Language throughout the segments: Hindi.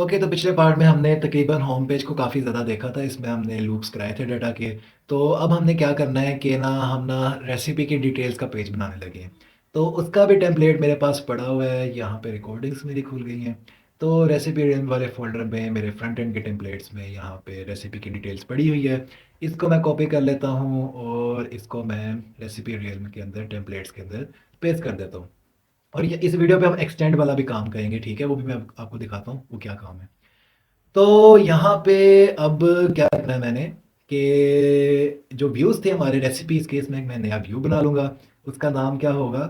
ओके, तो पिछले पार्ट में हमने तकरीबन होम पेज को काफ़ी ज़्यादा देखा था, इसमें हमने लूप्स कराए थे डाटा के। तो अब हमने क्या करना है कि ना हम ना रेसिपी की डिटेल्स का पेज बनाने लगे हैं। तो उसका भी टेम्पलेट मेरे पास पड़ा हुआ है, यहाँ पे रिकॉर्डिंग्स मेरी खुल गई हैं। तो रेसिपी वाले फ़ोल्डर में मेरे फ्रंट एंड के टेम्पलेट्स में यहाँ पे रेसिपी की डिटेल्स पड़ी हुई है। इसको मैं कॉपी कर लेता हूँ और इसको मैं रेसिपी रियल्म के अंदर टेम्पलेट्स के अंदर पेस्ट कर देता हूँ। और ये इस वीडियो पे हम एक्सटेंड वाला भी काम करेंगे, ठीक है? वो भी मैं आपको दिखाता हूँ वो क्या काम है। तो यहाँ पे अब क्या करना है मैंने कि जो व्यूज़ थे हमारे रेसिपीज़ के, इसमें मैं नया व्यू बना लूँगा। उसका नाम क्या होगा?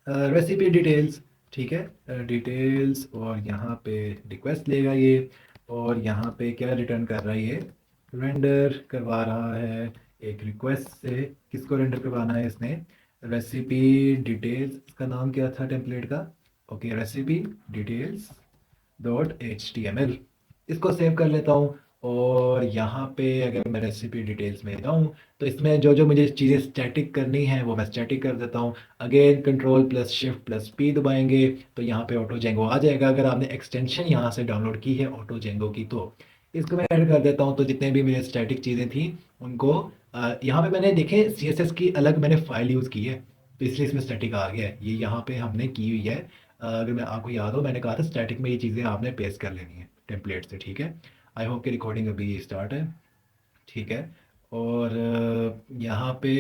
रेसिपी डिटेल्स, ठीक है? डिटेल्स, और यहाँ पे रिक्वेस्ट लेगा ये, और यहाँ पे क्या रिटर्न कर रहा है ये? रेंडर करवा रहा है एक रिक्वेस्ट से। किसको रेंडर करवाना है इसने? रेसिपी डिटेल्स, इसका नाम क्या था टेम्पलेट का? Okay, recipe details dot H T M L. इसको सेव कर लेता हूँ। और यहाँ पे अगर मैं रेसिपी डिटेल्स में जाऊँ तो इसमें जो जो मुझे चीज़ें स्टैटिक करनी है वो मैं स्टैटिक कर देता हूँ। Again control plus shift plus P दबाएंगे तो यहाँ पे ऑटो जेंगो आ जाएगा। अगर आपने एक्सटेंशन यहाँ से डाउनलोड की है ऑटो जेंगो की, तो इसको मैं ऐड कर देता हूँ। तो जितने भी मेरे स्टैटिक चीज़ें थी उनको यहाँ पे मैंने देखे सी एस एस की अलग मैंने फ़ाइल यूज़ की है, तो इसलिए इसमें स्टैटिक आ गया है। ये यहाँ पे हमने की हुई है। अगर मैं आपको याद हो, मैंने कहा था स्टैटिक में ये चीज़ें आपने पेस्ट कर लेनी है टेम्पलेट से, ठीक है? आई होप कि रिकॉर्डिंग अभी स्टार्ट है, ठीक है? और यहाँ पे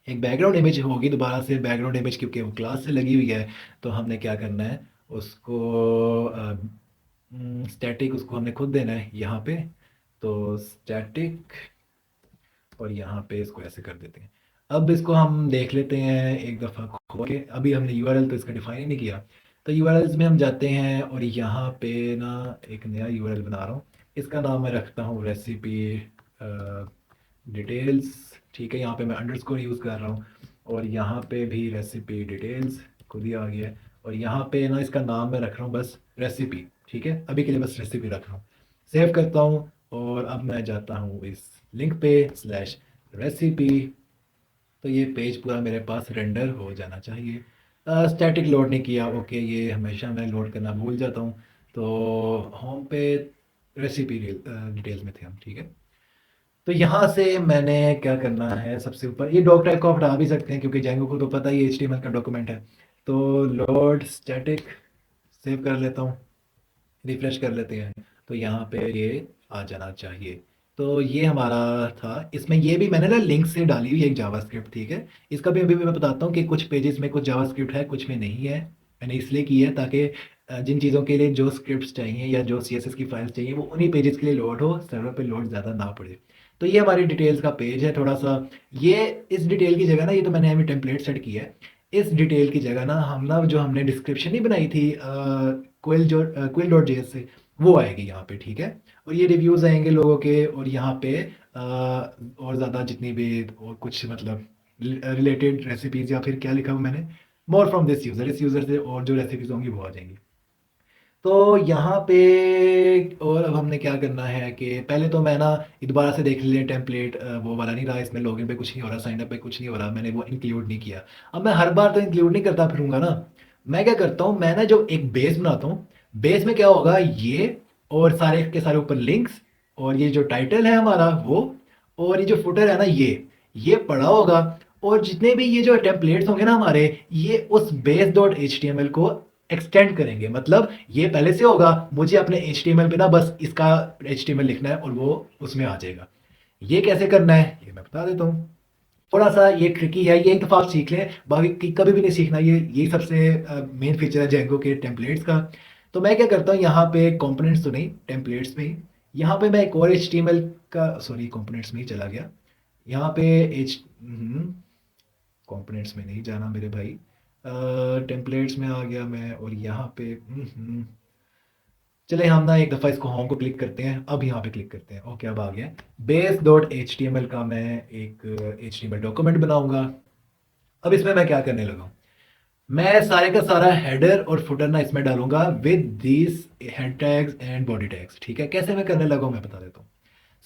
एक बैकग्राउंड इमेज होगी दोबारा से, बैकग्राउंड इमेज क्योंकि वो क्लास से लगी हुई है। तो हमने क्या करना है उसको स्टैटिक उसको हमने खुद देना है यहाँ पे। तो स्टैटिक, और यहाँ पे इसको ऐसे कर देते हैं। अब इसको हम देख लेते हैं एक दफ़ा खोल के। अभी हमने यूआरएल तो इसका डिफाइन ही नहीं किया। तो यूआरएल्स में हम जाते हैं और यहाँ पे ना एक नया यूआरएल बना रहा हूँ। इसका नाम मैं रखता हूँ रेसिपी डिटेल्स, ठीक है? यहाँ पे मैं अंडरस्कोर यूज़ कर रहा हूँ। और यहाँ पे भी रेसिपी डिटेल्स खुद ही आ गया है। और यहाँ पे ना इसका नाम मैं रख रहा हूँ बस रेसिपी, ठीक है? अभी के लिए बस रेसिपी रख रहा हूँ। सेव करता हूँ और अब मैं जाता हूँ इस लिंक पे स्लैश रेसिपी। तो ये पेज पूरा मेरे पास रेंडर हो जाना चाहिए। स्टैटिक लोड नहीं किया, ओके, ये हमेशा मैं लोड करना भूल जाता हूँ। तो होम पे रेसिपी डिटेल्स में थे हम, ठीक है? तो यहाँ से मैंने क्या करना है, सबसे ऊपर ये डॉक टाइप को हटा भी सकते हैं क्योंकि जेंगो को तो पता ही HTML का डॉक्यूमेंट है। तो लोड स्टैटिक सेव कर लेता हूँ, रिफ्रेश कर लेते हैं। तो यहाँ पे ये आ जाना चाहिए। तो ये हमारा था। इसमें ये भी मैंने ना लिंक से डाली हुई है एक जावास्क्रिप्ट, ठीक है? इसका भी अभी मैं बताता हूँ कि कुछ पेजेस में कुछ जावास्क्रिप्ट है, कुछ में नहीं है। मैंने इसलिए की है ताकि जिन चीज़ों के लिए जो स्क्रिप्ट्स चाहिए या जो CSS की फाइल्स चाहिए वो उन्हीं पेजेस के लिए लोड हो, सर्वर पे लोड ज़्यादा ना पड़े। तो ये हमारी डिटेल्स का पेज है थोड़ा सा। ये इस डिटेल की जगह ना, ये तो मैंने अभी टेम्पलेट सेट किया है। इस डिटेल की जगह ना हम ना जो हमने डिस्क्रिप्शन नहीं बनाई थी क्विल डॉट जे से, वो आएगी यहाँ पे, ठीक है? और ये रिव्यूज़ आएंगे लोगों के, और यहाँ पे और ज़्यादा जितनी भी और कुछ मतलब रिलेटेड रेसिपीज़, या फिर क्या लिखा हुआ मैंने, मोर फ्रॉम दिस यूज़र, इस यूज़र से और जो रेसिपीज़ होंगी वो आ जाएंगी। तो यहाँ पे और अब हमने क्या करना है कि पहले तो मैं ना ये दोबारा से देख लें टेम्पलेट, वो वाला नहीं रहा, इसमें लॉगिन पे कुछ नहीं हो रहा, साइन अप पे कुछ नहीं हो रहा, मैंने वो इंक्लूड नहीं किया। अब मैं हर बार तो इंक्लूड नहीं करता फिरूंगा ना। मैं क्या करता हूँ, मैं ना जो एक बेस बनाता हूँ, बेस में क्या होगा ये, और सारे के सारे ऊपर लिंक्स, और ये जो टाइटल है हमारा वो, और ये जो फुटर है ना ये पड़ा होगा। और जितने भी ये जो टेम्पलेट्स होंगे ना हमारे, ये उस base dot H T M L को एक्सटेंड करेंगे। मतलब ये पहले से होगा, मुझे अपने एच टी एम एल पे ना बस इसका एच टी एम एल लिखना है और वो उसमें आ जाएगा। ये कैसे करना है ये मैं बता देता हूँ। थोड़ा सा ये ट्रिकी है, ये एक दफ़ा आप सीख लें, बाकी कभी भी नहीं सीखना। ये यही सबसे मेन फीचर है जेंगो के टेम्पलेट्स का। तो मैं क्या करता हूँ, यहाँ पे कंपोनेंट्स तो नहीं, टेम्पलेट्स में ही यहाँ पे मैं एक और एच टी एम एल का, सॉरी कंपोनेंट्स में ही चला गया। यहाँ पे एच कंपोनेंट्स में नहीं जाना मेरे भाई, टेम्पलेट्स में आ गया मैं, और यहाँ पे चले हम ना एक दफ़ा इसको होम को क्लिक करते हैं। अब यहाँ पे क्लिक करते हैं, ओके अब आ गया। Base dot H T M L का मैं एक H T M L document बनाऊंगा। अब इसमें मैं क्या करने लगा हूँ, मैं सारे का सारा हेडर और फुटर ना इसमें डालूंगा with this head tags and body tags, ठीक है? कैसे मैं करने लगा हूँ मैं बता देता हूँ।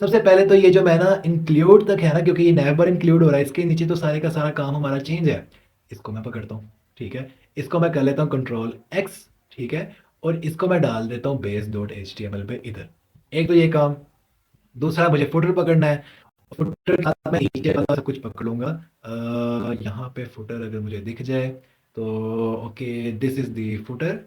सबसे पहले तो ये जो मैं ना इंक्लूड तक है ना, क्योंकि ये नेवर इंक्लूड हो रहा है, इसके नीचे तो सारे का सारा काम हमारा चेंज है। इसको मैं पकड़ता हूँ, ठीक है? इसको मैं कर लेता हूँ कंट्रोल एक्स, ठीक है? और इसको मैं डाल देता हूँ base.html पे इधर। एक तो ये काम, दूसरा मुझे फुटर पकड़ना है। फुटर के साथ मैं नीचे वाला सब कुछ पकड़ूंगा। यहाँ पे फुटर अगर मुझे दिख जाए तो okay, this is the footer.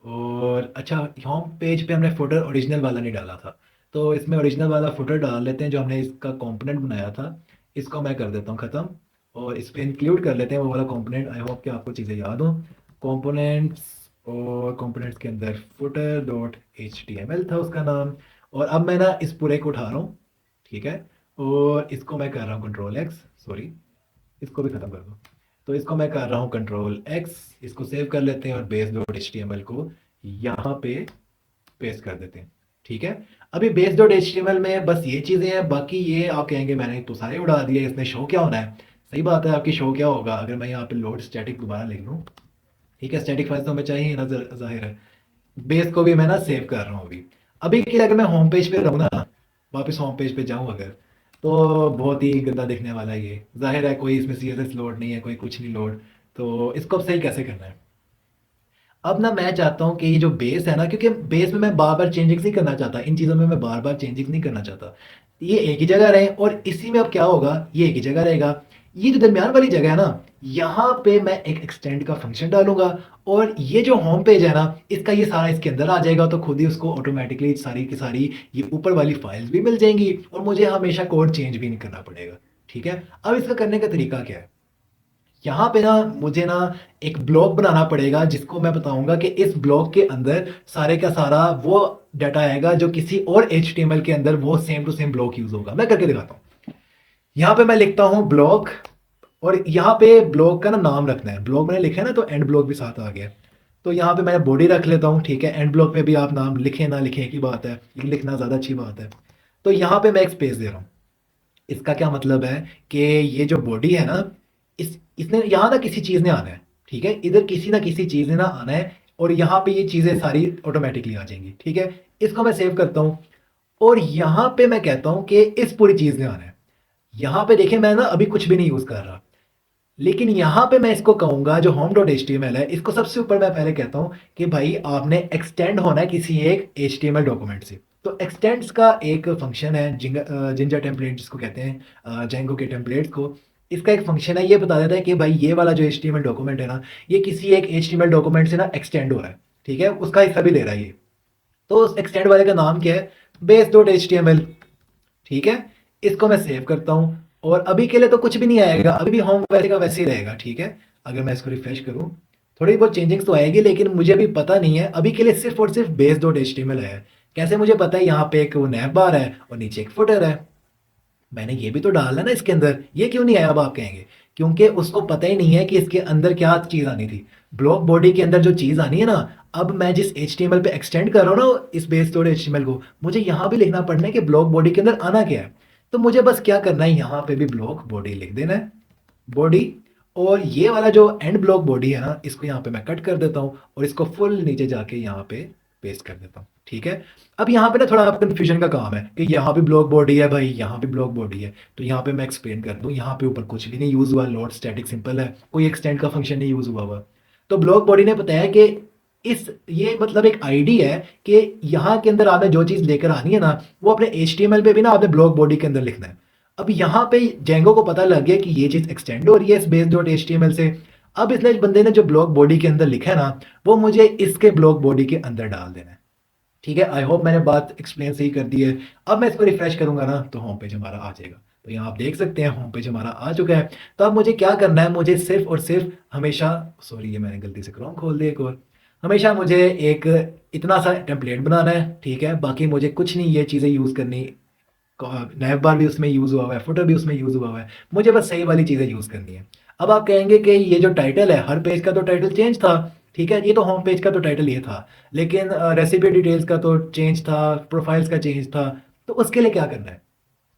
और अच्छा, होम पेज पे हमने फुटर ओरिजिनल वाला नहीं डाला था, तो इसमें ओरिजिनल वाला फुटर डाल लेते हैं जो हमने इसका कंपोनेंट बनाया था। इसको मैं कर देता हूँ ख़त्म, और इस पर इंक्लूड कर लेते हैं वो वाला कंपोनेंट। आई होप कि आपको चीज़ें याद हो। कंपोनेंट्स, और कंपोनेंट्स के अंदर footer.html था उसका नाम। और अब मैं ना इस पूरे को उठा रहा हूँ, ठीक है, और इसको मैं कर रहा हूँ कंट्रोल एक्स, सॉरी इसको भी ख़त्म कर दो। तो इसको मैं कर रहा हूँ कंट्रोल एक्स, इसको सेव कर लेते हैं और base.html को यहाँ पे पेस्ट कर देते हैं, ठीक है। अभी base.html में बस ये चीज़ें हैं, बाकी ये आप कहेंगे मैंने तो सारे उड़ा दिए, इसमें शो क्या होना है। सही बात है, आपकी शो क्या होगा अगर मैं यहाँ पे लोड स्टैटिक दोबारा लिख लूँ, ठीक है। स्टैटिक फाइल तो हमें चाहिए ना, जाहिर है। बेस को भी मैं ना सेव कर रहा हूँ अभी। अभी के लिए अगर मैं होम पेज पे रहूँ ना, वापस होम पेज पे जाऊँ अगर, तो बहुत ही गंदा दिखने वाला है ये। जाहिर है कोई इसमें CSS लोड नहीं है, कोई कुछ नहीं लोड। तो इसको अब सही कैसे करना है। अब ना मैं चाहता हूँ कि ये जो बेस है ना, क्योंकि बेस में मैं बार बार चेंजेस नहीं करना चाहता, इन चीज़ों में मैं बार बार चेंजेस नहीं करना चाहता। ये एक ही जगह रहे, और इसी में अब क्या होगा, ये एक ही जगह रहेगा। ये जो दरमियान वाली जगह है ना, यहाँ पे मैं एक एक्सटेंड का फंक्शन डालूंगा, और ये जो होम पेज है ना, इसका ये सारा इसके अंदर आ जाएगा, तो खुद ही उसको ऑटोमेटिकली सारी की सारी ये ऊपर वाली फाइल्स भी मिल जाएंगी, और मुझे हमेशा कोड चेंज भी नहीं करना पड़ेगा, ठीक है। अब इसका करने का तरीका क्या है। यहाँ पे ना मुझे ना एक ब्लॉक बनाना पड़ेगा, जिसको मैं बताऊंगा कि इस ब्लॉक के अंदर सारे का सारा वो डाटा आएगा जो किसी और HTML के अंदर वो same to same block use होगा। मैं करके दिखाता हूँ। यहाँ पे मैं लिखता हूँ ब्लॉक, और यहाँ पे ब्लॉक का ना नाम रखना है। ब्लॉक मैंने लिखा है ना, तो एंड ब्लॉक भी साथ आ गया। तो यहाँ पे मैं बॉडी रख लेता हूँ, ठीक है। एंड ब्लॉक में भी आप नाम लिखें ना लिखें एक ही बात है, लेकिन लिखना ज़्यादा अच्छी बात है। तो यहाँ पे मैं एक स्पेस दे रहा हूँ। इसका क्या मतलब है कि ये जो बॉडी है ना, इसने यहाँ ना किसी चीज़ ने आना है, ठीक है। इधर किसी ना किसी चीज़ ने ना आना है, और यहाँ पे ये चीज़ें सारी ऑटोमेटिकली आ जाएंगी, ठीक है। इसको मैं सेव करता हूँ, और यहाँ पे मैं कहता हूँ कि इस पूरी चीज़ ने आना है। यहाँ पे देखिए मैं ना अभी कुछ भी नहीं यूज़ कर रहा, लेकिन यहाँ पे मैं इसको कहूँगा जो home.html है, इसको सबसे ऊपर मैं पहले कहता हूँ कि भाई आपने एक्सटेंड होना है किसी एक HTML डॉक्यूमेंट से। तो एक्सटेंड्स का एक फंक्शन है, जिंजा टेम्पलेट जिसको कहते हैं, जेंगो के टेम्पलेट्स को। इसका एक फंक्शन है, ये बता देता है कि भाई ये वाला जो HTML डॉक्यूमेंट है ना, ये किसी एक HTMल डॉक्यूमेंट से ना एक्सटेंड हो रहा है, ठीक है, उसका हिस्सा भी ले रहा है ये। तो उस एक्सटेंड वाले का नाम क्या है, base.html, ठीक है। इसको मैं सेव करता हूँ, और अभी के लिए तो कुछ भी नहीं आएगा, अभी भी होम वैसे का वैसे ही रहेगा, ठीक है। अगर मैं इसको रिफ्रेश करूँ, थोड़ी बहुत चेंजिंग्स तो आएगी, लेकिन मुझे अभी पता नहीं है। अभी के लिए सिर्फ और सिर्फ base.html है। कैसे मुझे पता है, यहाँ पे एक वो नैप बार है और नीचे एक फुटर है। मैंने ये भी तो डालना है ना इसके अंदर, ये क्यों नहीं आया अब आप कहेंगे, क्योंकि उसको पता ही नहीं है कि इसके अंदर क्या चीज़ आनी थी। ब्लॉक बॉडी के अंदर जो चीज़ आनी है ना, अब मैं जिस HTML पे एक्सटेंड कर रहा हूँ ना इस base.html को, मुझे यहाँ भी लिखना पड़ना है कि ब्लॉक बॉडी के अंदर आना क्या है। तो मुझे बस क्या करना है, यहाँ पे भी ब्लॉक बॉडी लिख देना है, बॉडी। और ये वाला जो एंड ब्लॉक बॉडी है ना, इसको यहाँ पे मैं कट कर देता हूँ, और इसको फुल नीचे जाके यहाँ पे पेस्ट कर देता हूँ, ठीक है। अब यहाँ पे ना थोड़ा कंफ्यूजन का काम है कि यहाँ भी ब्लॉक बॉडी है भाई, यहाँ भी ब्लॉक बॉडी है। तो यहाँ पे मैं एक्सप्लेन कर दूँ, यहाँ पे ऊपर कुछ भी नहीं यूज़ हुआ, लोड स्टैटिक सिंपल है, कोई एक्सटेंड का फंक्शन नहीं यूज़ हुआ। तो ब्लॉक बॉडी ने बताया कि इस ये मतलब एक आईडी है कि यहाँ के अंदर आपने जो चीज़ लेकर आनी है ना, वो अपने HTML पे भी ना आपने ब्लॉक बॉडी के अंदर लिखना है। अब यहाँ पे जेंगो को पता लग गया कि ये चीज़ एक्सटेंड हो रही है इस base.html से। अब इसने बंदे ने जो ब्लॉक बॉडी के अंदर लिखा है ना, वो मुझे इसके ब्लॉक बॉडी के अंदर डाल देना है, ठीक है। आई होप मैंने बात एक्सप्लेन सही कर दी है। अब मैं इसको रिफ्रेश करूंगा ना, तो होम पेज हमारा आ जाएगा। तो यहाँ आप देख सकते हैं होम पेज हमारा आ चुका है। तो अब मुझे क्या करना है, मुझे सिर्फ और सिर्फ हमेशा, सॉरी ये मैंने गलती से क्रोम खोल दिया एक और, हमेशा मुझे एक इतना सा टेम्पलेट बनाना है, ठीक है। बाकी मुझे कुछ नहीं ये चीज़ें यूज़ करनी, नैव बार भी उसमें यूज़ हुआ हुआ है, फुटर भी उसमें यूज़ हुआ हुआ है, मुझे बस सही वाली चीज़ें यूज़ करनी है। अब आप कहेंगे कि ये जो टाइटल है, हर पेज का तो टाइटल चेंज था, ठीक है। ये तो होम पेज का तो टाइटल ये था, लेकिन रेसिपी डिटेल्स का तो चेंज था, प्रोफाइल्स का चेंज था। तो उसके लिए क्या करना है,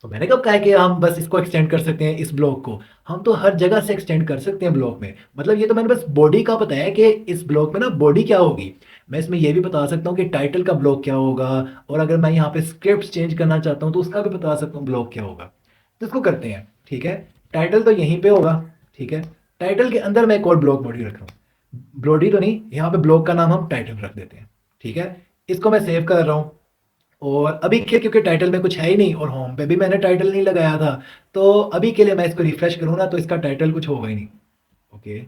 तो मैंने कब कहा है कि हम बस इसको एक्सटेंड कर सकते हैं, इस ब्लॉक को हम तो हर जगह से एक्सटेंड कर सकते हैं ब्लॉक में। मतलब ये तो मैंने बस बॉडी का बताया कि इस ब्लॉक में ना बॉडी क्या होगी। मैं इसमें ये भी बता सकता हूँ कि टाइटल का ब्लॉक क्या होगा, और अगर मैं यहाँ पे स्क्रिप्ट चेंज करना चाहता हूँ तो उसका भी बता सकता हूँ ब्लॉक क्या होगा। तो इसको करते हैं, ठीक है। टाइटल तो यहीं पे होगा, ठीक है। टाइटल के अंदर मैं एक और ब्लॉक बॉडी रख रहा हूँ, बॉडी तो नहीं, यहाँ पे ब्लॉक का नाम हम टाइटल रख देते हैं, ठीक है, इसको मैं सेव कर रहा हूँ। और अभी के क्योंकि टाइटल में कुछ है ही नहीं और होम पे भी मैंने टाइटल नहीं लगाया था, तो अभी के लिए मैं इसको रिफ्रेश करूँ ना तो इसका टाइटल कुछ होगा ही नहीं। ओके,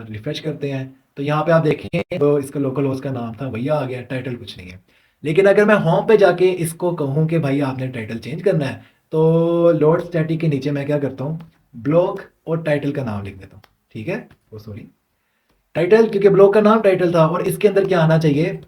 रिफ्रेश करते हैं तो यहाँ पे आप देखें तो इसका लोकल होस्ट का नाम था, भैया आ गया, टाइटल कुछ नहीं है। लेकिन अगर मैं होम पे जाके इसको कहूँ कि भाई आपने टाइटल चेंज करना है, तो लोड स्टैटिक के नीचे मैं क्या करता हूँ, ब्लॉग और टाइटल का नाम लिख देता हूँ। ठीक है, वो सॉरी, टाइटल, क्योंकि ब्लॉग का नाम टाइटल था और इसके अंदर क्या आना चाहिए,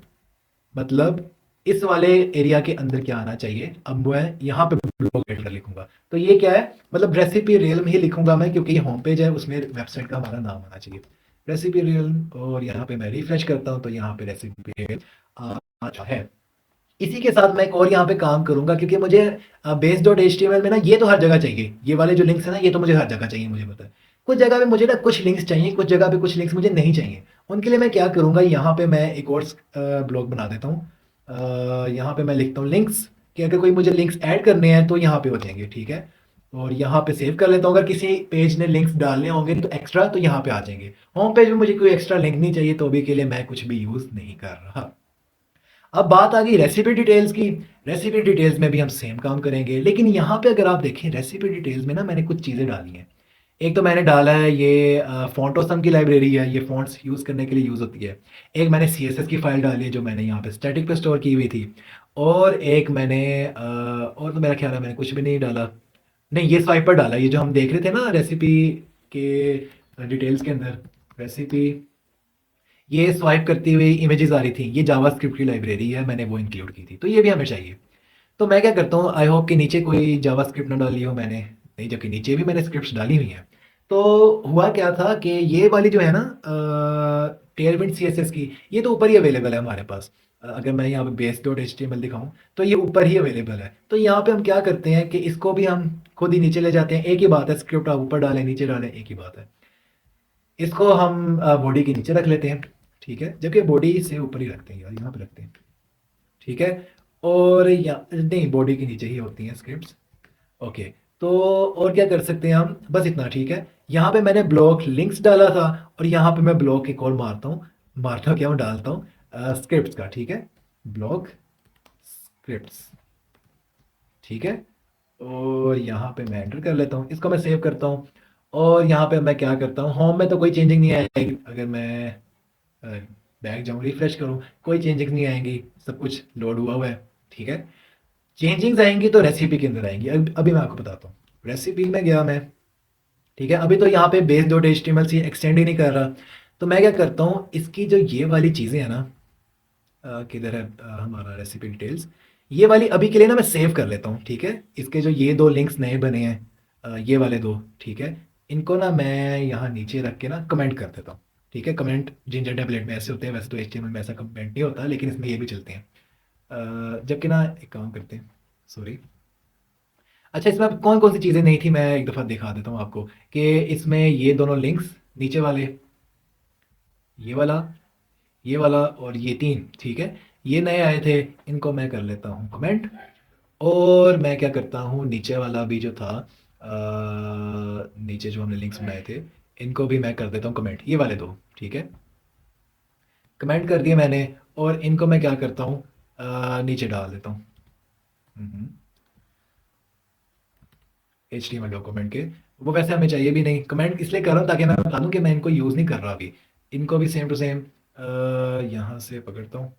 मतलब इस वाले एरिया के अंदर क्या आना चाहिए, अब मैं यहाँ पे ब्लॉग टाइटल लिखूंगा। तो ये क्या है, मतलब रेसिपी रियल में ही लिखूंगा मैं, क्योंकि ये होम पेज है, उसमें वेबसाइट का हमारा नाम आना चाहिए, रेसिपी रियल। और यहाँ पे मैं रिफ्रेश करता हूँ तो यहाँ पे रेसिपी रियल आ है। इसी के साथ मैं एक और यहाँ पे काम करूंगा, क्योंकि मुझे base dot H T M L में ना ये तो हर जगह चाहिए, ये वाले जो लिंक्स है ना ये तो मुझे हर जगह चाहिए, मुझे पता है। कुछ जगह पे मुझे ना कुछ लिंक्स चाहिए, कुछ जगह पे कुछ लिंक्स मुझे नहीं चाहिए। उनके लिए मैं क्या करूंगा, यहाँ पे मैं एक और ब्लॉग बना देता हूँ। यहाँ पे मैं लिखता हूँ लिंक्स, कि अगर कोई मुझे लिंक्स ऐड करने हैं तो यहाँ पे हो जाएंगे। ठीक है, और यहाँ पे सेव कर लेता हूँ, अगर किसी पेज ने लिंक्स डालने होंगे तो एक्स्ट्रा तो यहाँ पे आ जाएंगे। होम पेज में मुझे कोई एक्स्ट्रा लिंक नहीं चाहिए, तो अभी के लिए मैं कुछ भी यूज़ नहीं कर रहा। अब बात आ गई रेसिपी डिटेल्स की। रेसिपी डिटेल्स में भी हम सेम काम करेंगे, लेकिन यहाँ पे अगर आप देखें रेसिपी डिटेल्स में ना मैंने कुछ चीज़ें डाली हैं। एक तो मैंने डाला है ये फ़ॉन्टोसम की लाइब्रेरी है, ये फ़ॉन्ट्स यूज़ करने के लिए यूज़ होती है। एक मैंने सीएसएस की फ़ाइल डाली है जो मैंने यहाँ पे स्टैटिक पे स्टोर की हुई थी। और एक मैंने और तो मेरा ख्याल है मैंने कुछ भी नहीं डाला। नहीं, ये स्वाइपर डाला, ये जो हम देख रहे थे ना रेसिपी के डिटेल्स के अंदर, रेसिपी, ये स्वाइप करती हुई इमेजेस आ रही थी, ये जावास्क्रिप्ट की लाइब्रेरी है, मैंने वो इंक्लूड की थी, तो ये भी हमें चाहिए। तो मैं क्या करता हूँ, आई होप कि नीचे कोई जावास्क्रिप्ट ना डाली हो मैंने, नहीं, जबकि नीचे भी मैंने स्क्रिप्ट्स डाली हुई हैं। तो हुआ क्या था कि ये वाली जो है ना टेलविंड सीएसएस की, ये तो ऊपर ही अवेलेबल है हमारे पास। अगर मैं यहाँ पे base dot H T M L दिखाऊँ तो ये ऊपर ही अवेलेबल है। तो यहाँ पे हम क्या करते हैं कि इसको भी हम खुद ही नीचे ले जाते हैं, एक ही बात है, स्क्रिप्ट आप ऊपर डालें नीचे डालें एक ही बात है। इसको हम बॉडी के नीचे रख लेते हैं। ठीक है, जबकि बॉडी से ऊपर ही रखते हैं यार, यहाँ पे रखते हैं। ठीक है, और या नहीं, बॉडी के नीचे ही होती हैं स्क्रिप्ट्स। ओके, तो और क्या कर सकते हैं हम, बस इतना। ठीक है, यहाँ पे मैंने ब्लॉक लिंक्स डाला था, और यहाँ पे मैं ब्लॉक एक और मारता हूँ क्या हूँ, डालता हूँ स्क्रिप्ट्स का। ठीक है, ब्लॉक स्क्रिप्ट्स। ठीक है, और यहाँ पे मैं एंटर कर लेता हूँ, इसको मैं सेव करता हूँ। और यहाँ पे मैं क्या करता हूँ, होम में तो कोई चेंजिंग नहीं आएगी, अगर मैं बैक जाऊँ रिफ्रेश करूँ, कोई चेंजिंग नहीं आएंगी, सब कुछ लोड हुआ हुआ है। ठीक है, चेंजिंग्स आएंगी तो रेसिपी के अंदर आएंगी। अभी मैं आपको बताता हूँ, रेसिपी में गया मैं। ठीक है, अभी तो यहाँ पे base dot H T M L सी एक्सटेंड ही नहीं कर रहा। तो मैं क्या करता हूँ, इसकी जो ये वाली चीज़ें हैं ना, किधर है हमारा रेसिपी डिटेल्स, ये वाली अभी के लिए ना मैं सेव कर लेता हूँ। ठीक है, इसके जो ये दो लिंक्स नए बने हैं, ये वाले दो, ठीक है, इनको ना मैं यहाँ नीचे रख के ना कमेंट कर देता हूँ। ठीक है, कमेंट जिंजर टेम्पलेट में ऐसे होते हैं, वैसे तो एचटीएमएल में ऐसा कमेंट नहीं होता, लेकिन इसमें ये भी चलते हैं। जबकि ना एक काम करते हैं, सॉरी, अच्छा, इसमें अब कौन कौन सी चीज़ें नहीं थी, मैं एक दफ़ा दिखा देता हूँ आपको, कि इसमें ये दोनों लिंक्स नीचे वाले, ये वाला, ये वाला और ये तीन, ठीक है, ये नए आए थे, इनको मैं कर लेता हूँ कमेंट। और मैं क्या करता हूँ, नीचे वाला भी जो था, नीचे जो हमने लिंक्स बनाए थे, इनको भी मैं कर देता हूँ कमेंट, ये वाले दो। ठीक है, कमेंट कर दिए मैंने, और इनको मैं क्या करता हूँ, नीचे डाल देता हूँ H T M L document के। वो वैसे हमें चाहिए भी नहीं, कमेंट इसलिए कर रहा हूँ ताकि मैं बता दूँ कि मैं इनको यूज़ नहीं कर रहा अभी। इनको भी सेम टू सेम यहाँ से पकड़ता हूँ।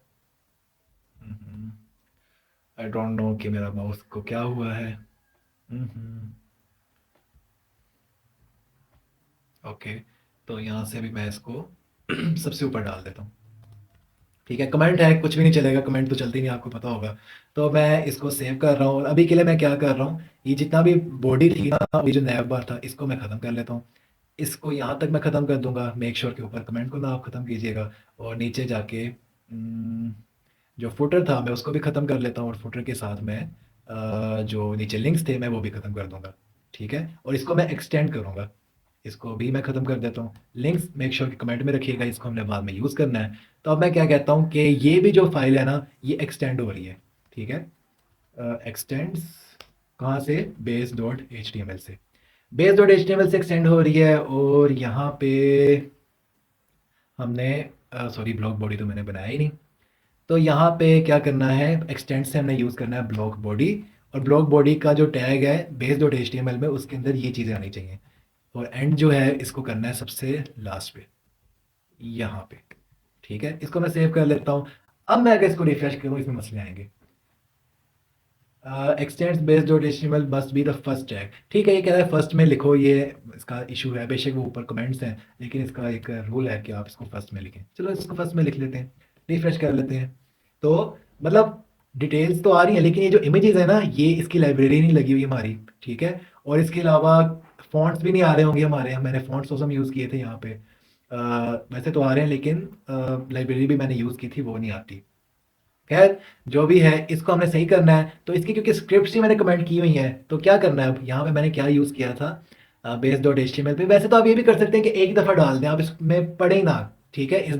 आई डोंट नो कि मेरा माउस को क्या हुआ है। ओके, तो यहाँ से भी मैं इसको सबसे ऊपर डाल देता हूँ। ठीक है, कमेंट है, कुछ भी नहीं चलेगा, कमेंट तो चलती नहीं, आपको पता होगा। तो मैं इसको सेव कर रहा हूँ, और अभी के लिए मैं क्या कर रहा हूँ, ये जितना भी बॉडी थी ना, ये जो नैब बार था, इसको मैं ख़त्म कर लेता हूँ। इसको यहाँ तक मैं ख़त्म कर दूंगा, मेक श्योर के ऊपर कमेंट को ना आप ख़त्म कीजिएगा। और नीचे जाके जो फुटर था मैं उसको भी ख़त्म कर लेता हूँ, और फुटर के साथ मैं जो नीचे लिंक्स थे मैं वो भी ख़त्म कर दूंगा। ठीक है, और इसको मैं एक्सटेंड करूँगा, इसको भी मैं ख़त्म कर देता हूँ। लिंक्स मेक श्योर कि कमेंट में रखिएगा, इसको हमने बाद में यूज़ करना है। तो अब मैं क्या कहता हूँ कि ये भी जो फाइल है ना, ये एक्सटेंड हो रही है। ठीक है, एक्सटेंड्स कहाँ से, base dot H T M L से, base dot H T M L से एक्सटेंड हो रही है। और यहाँ पे हमने, सॉरी, ब्लॉक बॉडी तो मैंने बनाया ही नहीं। तो यहाँ पे क्या करना है, एक्सटेंड से हमने यूज़ करना है ब्लॉक बॉडी, और ब्लॉक बॉडी का जो टैग है बेस डॉट एचटीएमएल में, उसके अंदर ये चीज़ें आनी चाहिए, और एंड जो है इसको करना है सबसे लास्ट पे, यहाँ पे। ठीक है, इसको मैं सेव कर लेता हूँ। अब मैं अगर इसको रिफ्रेश करूँ, इसमें मसले आएंगे। X tends base dot HTML must be the first tag. ठीक है, ये कह रहा है फर्स्ट में लिखो, ये इसका इशू है, बेशक वो ऊपर कमेंट्स हैं, लेकिन इसका एक रूल है कि आप इसको फर्स्ट में लिखें। चलो इसको फर्स्ट में लिख लेते हैं, रिफ्रेश कर लेते हैं। तो मतलब डिटेल्स तो आ रही हैं, लेकिन ये जो इमेजेस है ना, ये इसकी लाइब्रेरी नहीं लगी हुई हमारी। ठीक है, और इसके अलावा फॉन्ट्स भी नहीं आ रहे होंगे हमारे, मैंने फॉन्ट्स ऑसम यूज़ किए थे यहाँ पे। वैसे तो आ रहे हैं, लेकिन लाइब्रेरी भी मैंने यूज़ की थी, वो नहीं आती। खैर, जो भी है, इसको हमने सही करना है। तो इसकी क्योंकि स्क्रिप्ट्स ही मैंने कमेंट की हुई हैं, तो क्या करना है, अब यहाँ पे मैंने क्या यूज़ किया था, base dot H T M L पे। वैसे तो आप ये भी कर सकते हैं कि एक ही दफ़ा डाल दें, आप इसमें पढ़े ही ना। ठीक है,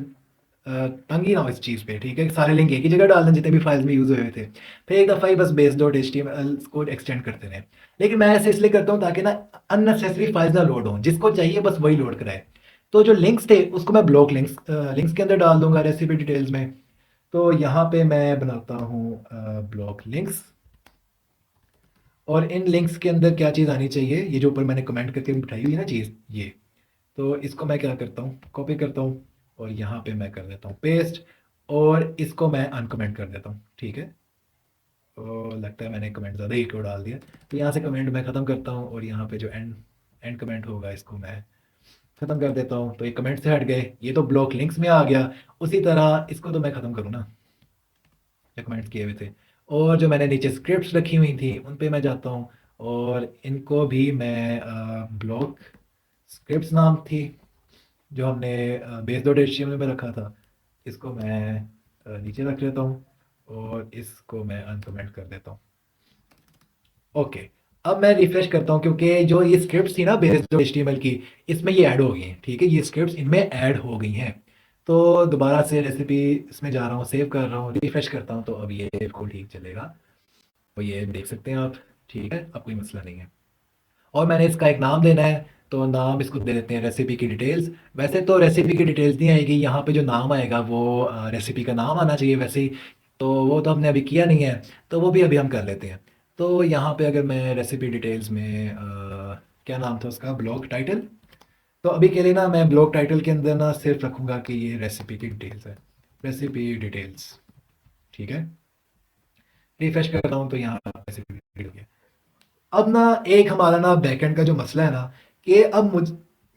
तंग ही ना हो इस चीज़ पे। ठीक है, सारे लिंक एक ही जगह डाल दें जितने भी फाइल्स में यूज़ हुए थे, फिर एक दफ़ा ही बस base dot H T M L को एक्सटेंड करते रहें। लेकिन मैं ऐसे इसलिए करता हूँ ताकि ना अननेसेसरी फाइल्स ना लोड हों, जिसको चाहिए बस वही लोड कराए। तो जो लिंक्स थे उसको मैं ब्लॉक लिंक्स के अंदर डाल दूंगा, रेसिपी डिटेल्स में। तो यहाँ पे मैं बनाता हूँ ब्लॉक लिंक्स, और इन लिंक्स के अंदर क्या चीज़ आनी चाहिए, ये जो ऊपर मैंने कमेंट करके बिठाई हुई है ना चीज़, ये। तो इसको मैं क्या करता हूँ, कॉपी करता हूँ, और यहाँ पे मैं कर देता हूँ पेस्ट, और इसको मैं अनकमेंट कर देता हूँ। ठीक है, तो लगता है मैंने कमेंट ज़्यादा ही क्यों डाल दिया। तो यहाँ से कमेंट मैं ख़त्म करता हूँ, और यहाँ पे जो एंड एंड कमेंट होगा इसको मैं ख़त्म कर देता हूँ। तो ये कमेंट से हट गए, ये तो ब्लॉक लिंक्स में आ गया। उसी तरह इसको तो मैं ख़त्म करूँ ना, कमेंट्स किए हुए थे, और जो मैंने नीचे स्क्रिप्ट्स रखी हुई थी उन पे मैं जाता हूँ, और इनको भी मैं ब्लॉक स्क्रिप्ट्स नाम थी जो हमने बेस डॉट एच में रखा था, इसको मैं नीचे रख लेता हूँ, और इसको मैं अनकमेंट कर देता हूँ। ओके, अब मैं रिफ्रेश करता हूँ, क्योंकि जो ये स्क्रिप्ट्स थी ना बेस डॉट एच की, इसमें ये ऐड हो गई हैं। ठीक है, ये स्क्रिप्ट्स इनमें ऐड हो गई हैं। तो दोबारा से रेसिपी इसमें जा रहा हूँ, सेव कर रहा हूँ, रिफ्रेश करता हूँ, तो अब ये बिल्कुल ठीक चलेगा। तो ये देख सकते हैं आप। ठीक है, अब कोई मसला नहीं है। और मैंने इसका एक नाम देना है, तो नाम इसको दे देते हैं रेसिपी की डिटेल्स। वैसे तो रेसिपी की डिटेल्स नहीं आएगी, यहाँ पे जो नाम आएगा वो रेसिपी का नाम आना चाहिए वैसे ही। तो वो तो हमने अभी किया नहीं है, तो वो भी अभी हम कर लेते हैं। तो यहाँ पे अगर मैं रेसिपी डिटेल्स में क्या नाम था उसका, ब्लॉग टाइटल। तो अभी के लिए ना मैं ब्लॉग टाइटल के अंदर ना सिर्फ रखूँगा कि ये रेसिपी की डिटेल्स है, रेसिपी डिटेल्स। ठीक है, रिफ्रेश करता हूँ तो यहाँ रेसिपी डिटेल हो गया। अब ना एक हमारा ना बैकएंड का जो मसला है ना, कि अब मुझ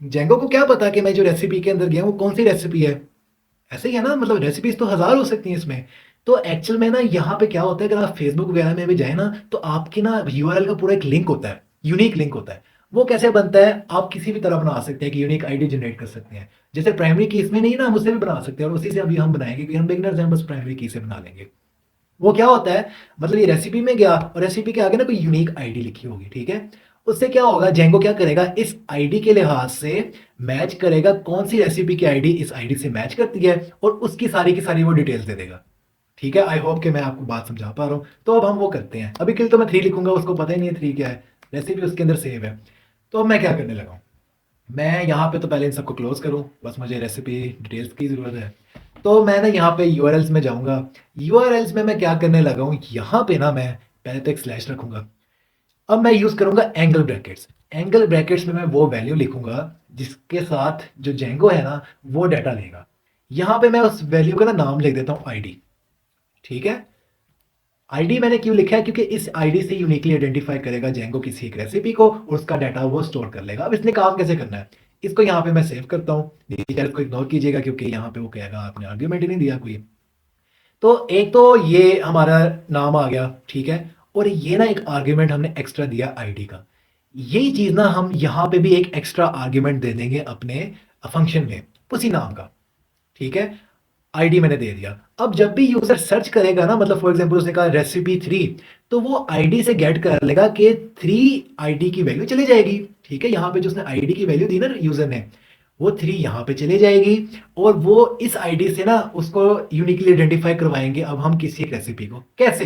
जेंगो को क्या पता कि मैं जो रेसिपी के अंदर गया वो कौन सी रेसिपी है। ऐसे ही है ना, मतलब रेसिपीज तो हज़ार हो सकती हैं इसमें। तो एक्चुअल में ना यहाँ पे क्या होता है, अगर आप फेसबुक वगैरह में भी जाए ना, तो आपकी ना यूआरएल का पूरा एक लिंक होता है, यूनिक लिंक होता है। वो कैसे बनता है, आप किसी भी तरह बना सकते हैं कि यूनिक आईडी जनरेट कर सकते हैं। जैसे प्राइमरी की इसमें नहीं ना, हम उससे भी बना सकते हैं, और उसी से अभी हम बनाएंगे, क्योंकि हम बिगनर्स हैं, बस प्राइमरी की से बना लेंगे। वो क्या होता है, मतलब ये रेसिपी में गया, और रेसिपी के आगे ना कोई यूनिक आईडी लिखी होगी। ठीक है, उससे क्या होगा, जेंगो क्या करेगा, इस आईडी के लिहाज से मैच करेगा कौन सी रेसिपी की आईडी इस आईडी से मैच करती है, और उसकी सारी की सारी वो डिटेल्स दे देगा। ठीक है, आई होप कि मैं आपको बात समझा पा रहा हूँ। तो अब हम वो करते हैं, अभी के लिए तो मैं 3 लिखूंगा, उसको पता ही नहीं है 3 क्या है, रेसिपी उसके अंदर सेव है। तो अब मैं क्या करने लगा हूँ, मैं यहाँ पे तो पहले इन सबको क्लोज करूँ, बस मुझे रेसिपी डिटेल्स की ज़रूरत है। तो मैं ना यहाँ पे यूआरएल्स में जाऊँगा। यूआरएल्स में मैं क्या करने लगा हूँ, यहाँ पे ना मैं पहले तो एक स्लैश रखूँगा। अब मैं यूज़ करूँगा एंगल ब्रैकेट्स। एंगल ब्रैकेट्स में मैं वो वैल्यू लिखूँगा जिसके साथ जो जेंगो है ना, वो डाटा लेगा। यहाँ पे मैं उस वैल्यू का ना नाम लिख देता हूँ आईडी। ठीक है, आईडी मैंने क्यों लिखा है, क्योंकि इस आईडी से यूनिकली आइडेंटिफाई करेगा जेंगो किसी एक रेसिपी को, और उसका डाटा वो स्टोर कर लेगा। अब इसने काम कैसे करना है, इसको यहाँ पे मैं सेव करता हूँ। इसको इग्नोर कीजिएगा, क्योंकि यहाँ पे वो कहेगा आपने आर्ग्यूमेंट ही नहीं दिया कोई। तो एक तो ये हमारा नाम आ गया। ठीक है, और ये ना एक आर्ग्यूमेंट हमने एक्स्ट्रा दिया आईडी का। यही चीज़ ना हम यहाँ पे भी एक एक्स्ट्रा आर्ग्यूमेंट दे देंगे अपने फंक्शन में, उसी नाम का। ठीक है, आईडी मैंने दे दिया। अब जब भी यूजर सर्च करेगा ना, मतलब फॉर एग्जांपल उसने कहा रेसिपी 3, तो वो आईडी से गेट कर लेगा कि 3 आईडी की वैल्यू चली जाएगी। ठीक है, यहाँ पे जो उसने आईडी की वैल्यू दी ना यूजर ने, वो 3 यहाँ पे चले जाएगी, और वो इस आईडी से ना उसको यूनिकली आइडेंटिफाई करवाएंगे अब हम किसी एक रेसिपी को। कैसे,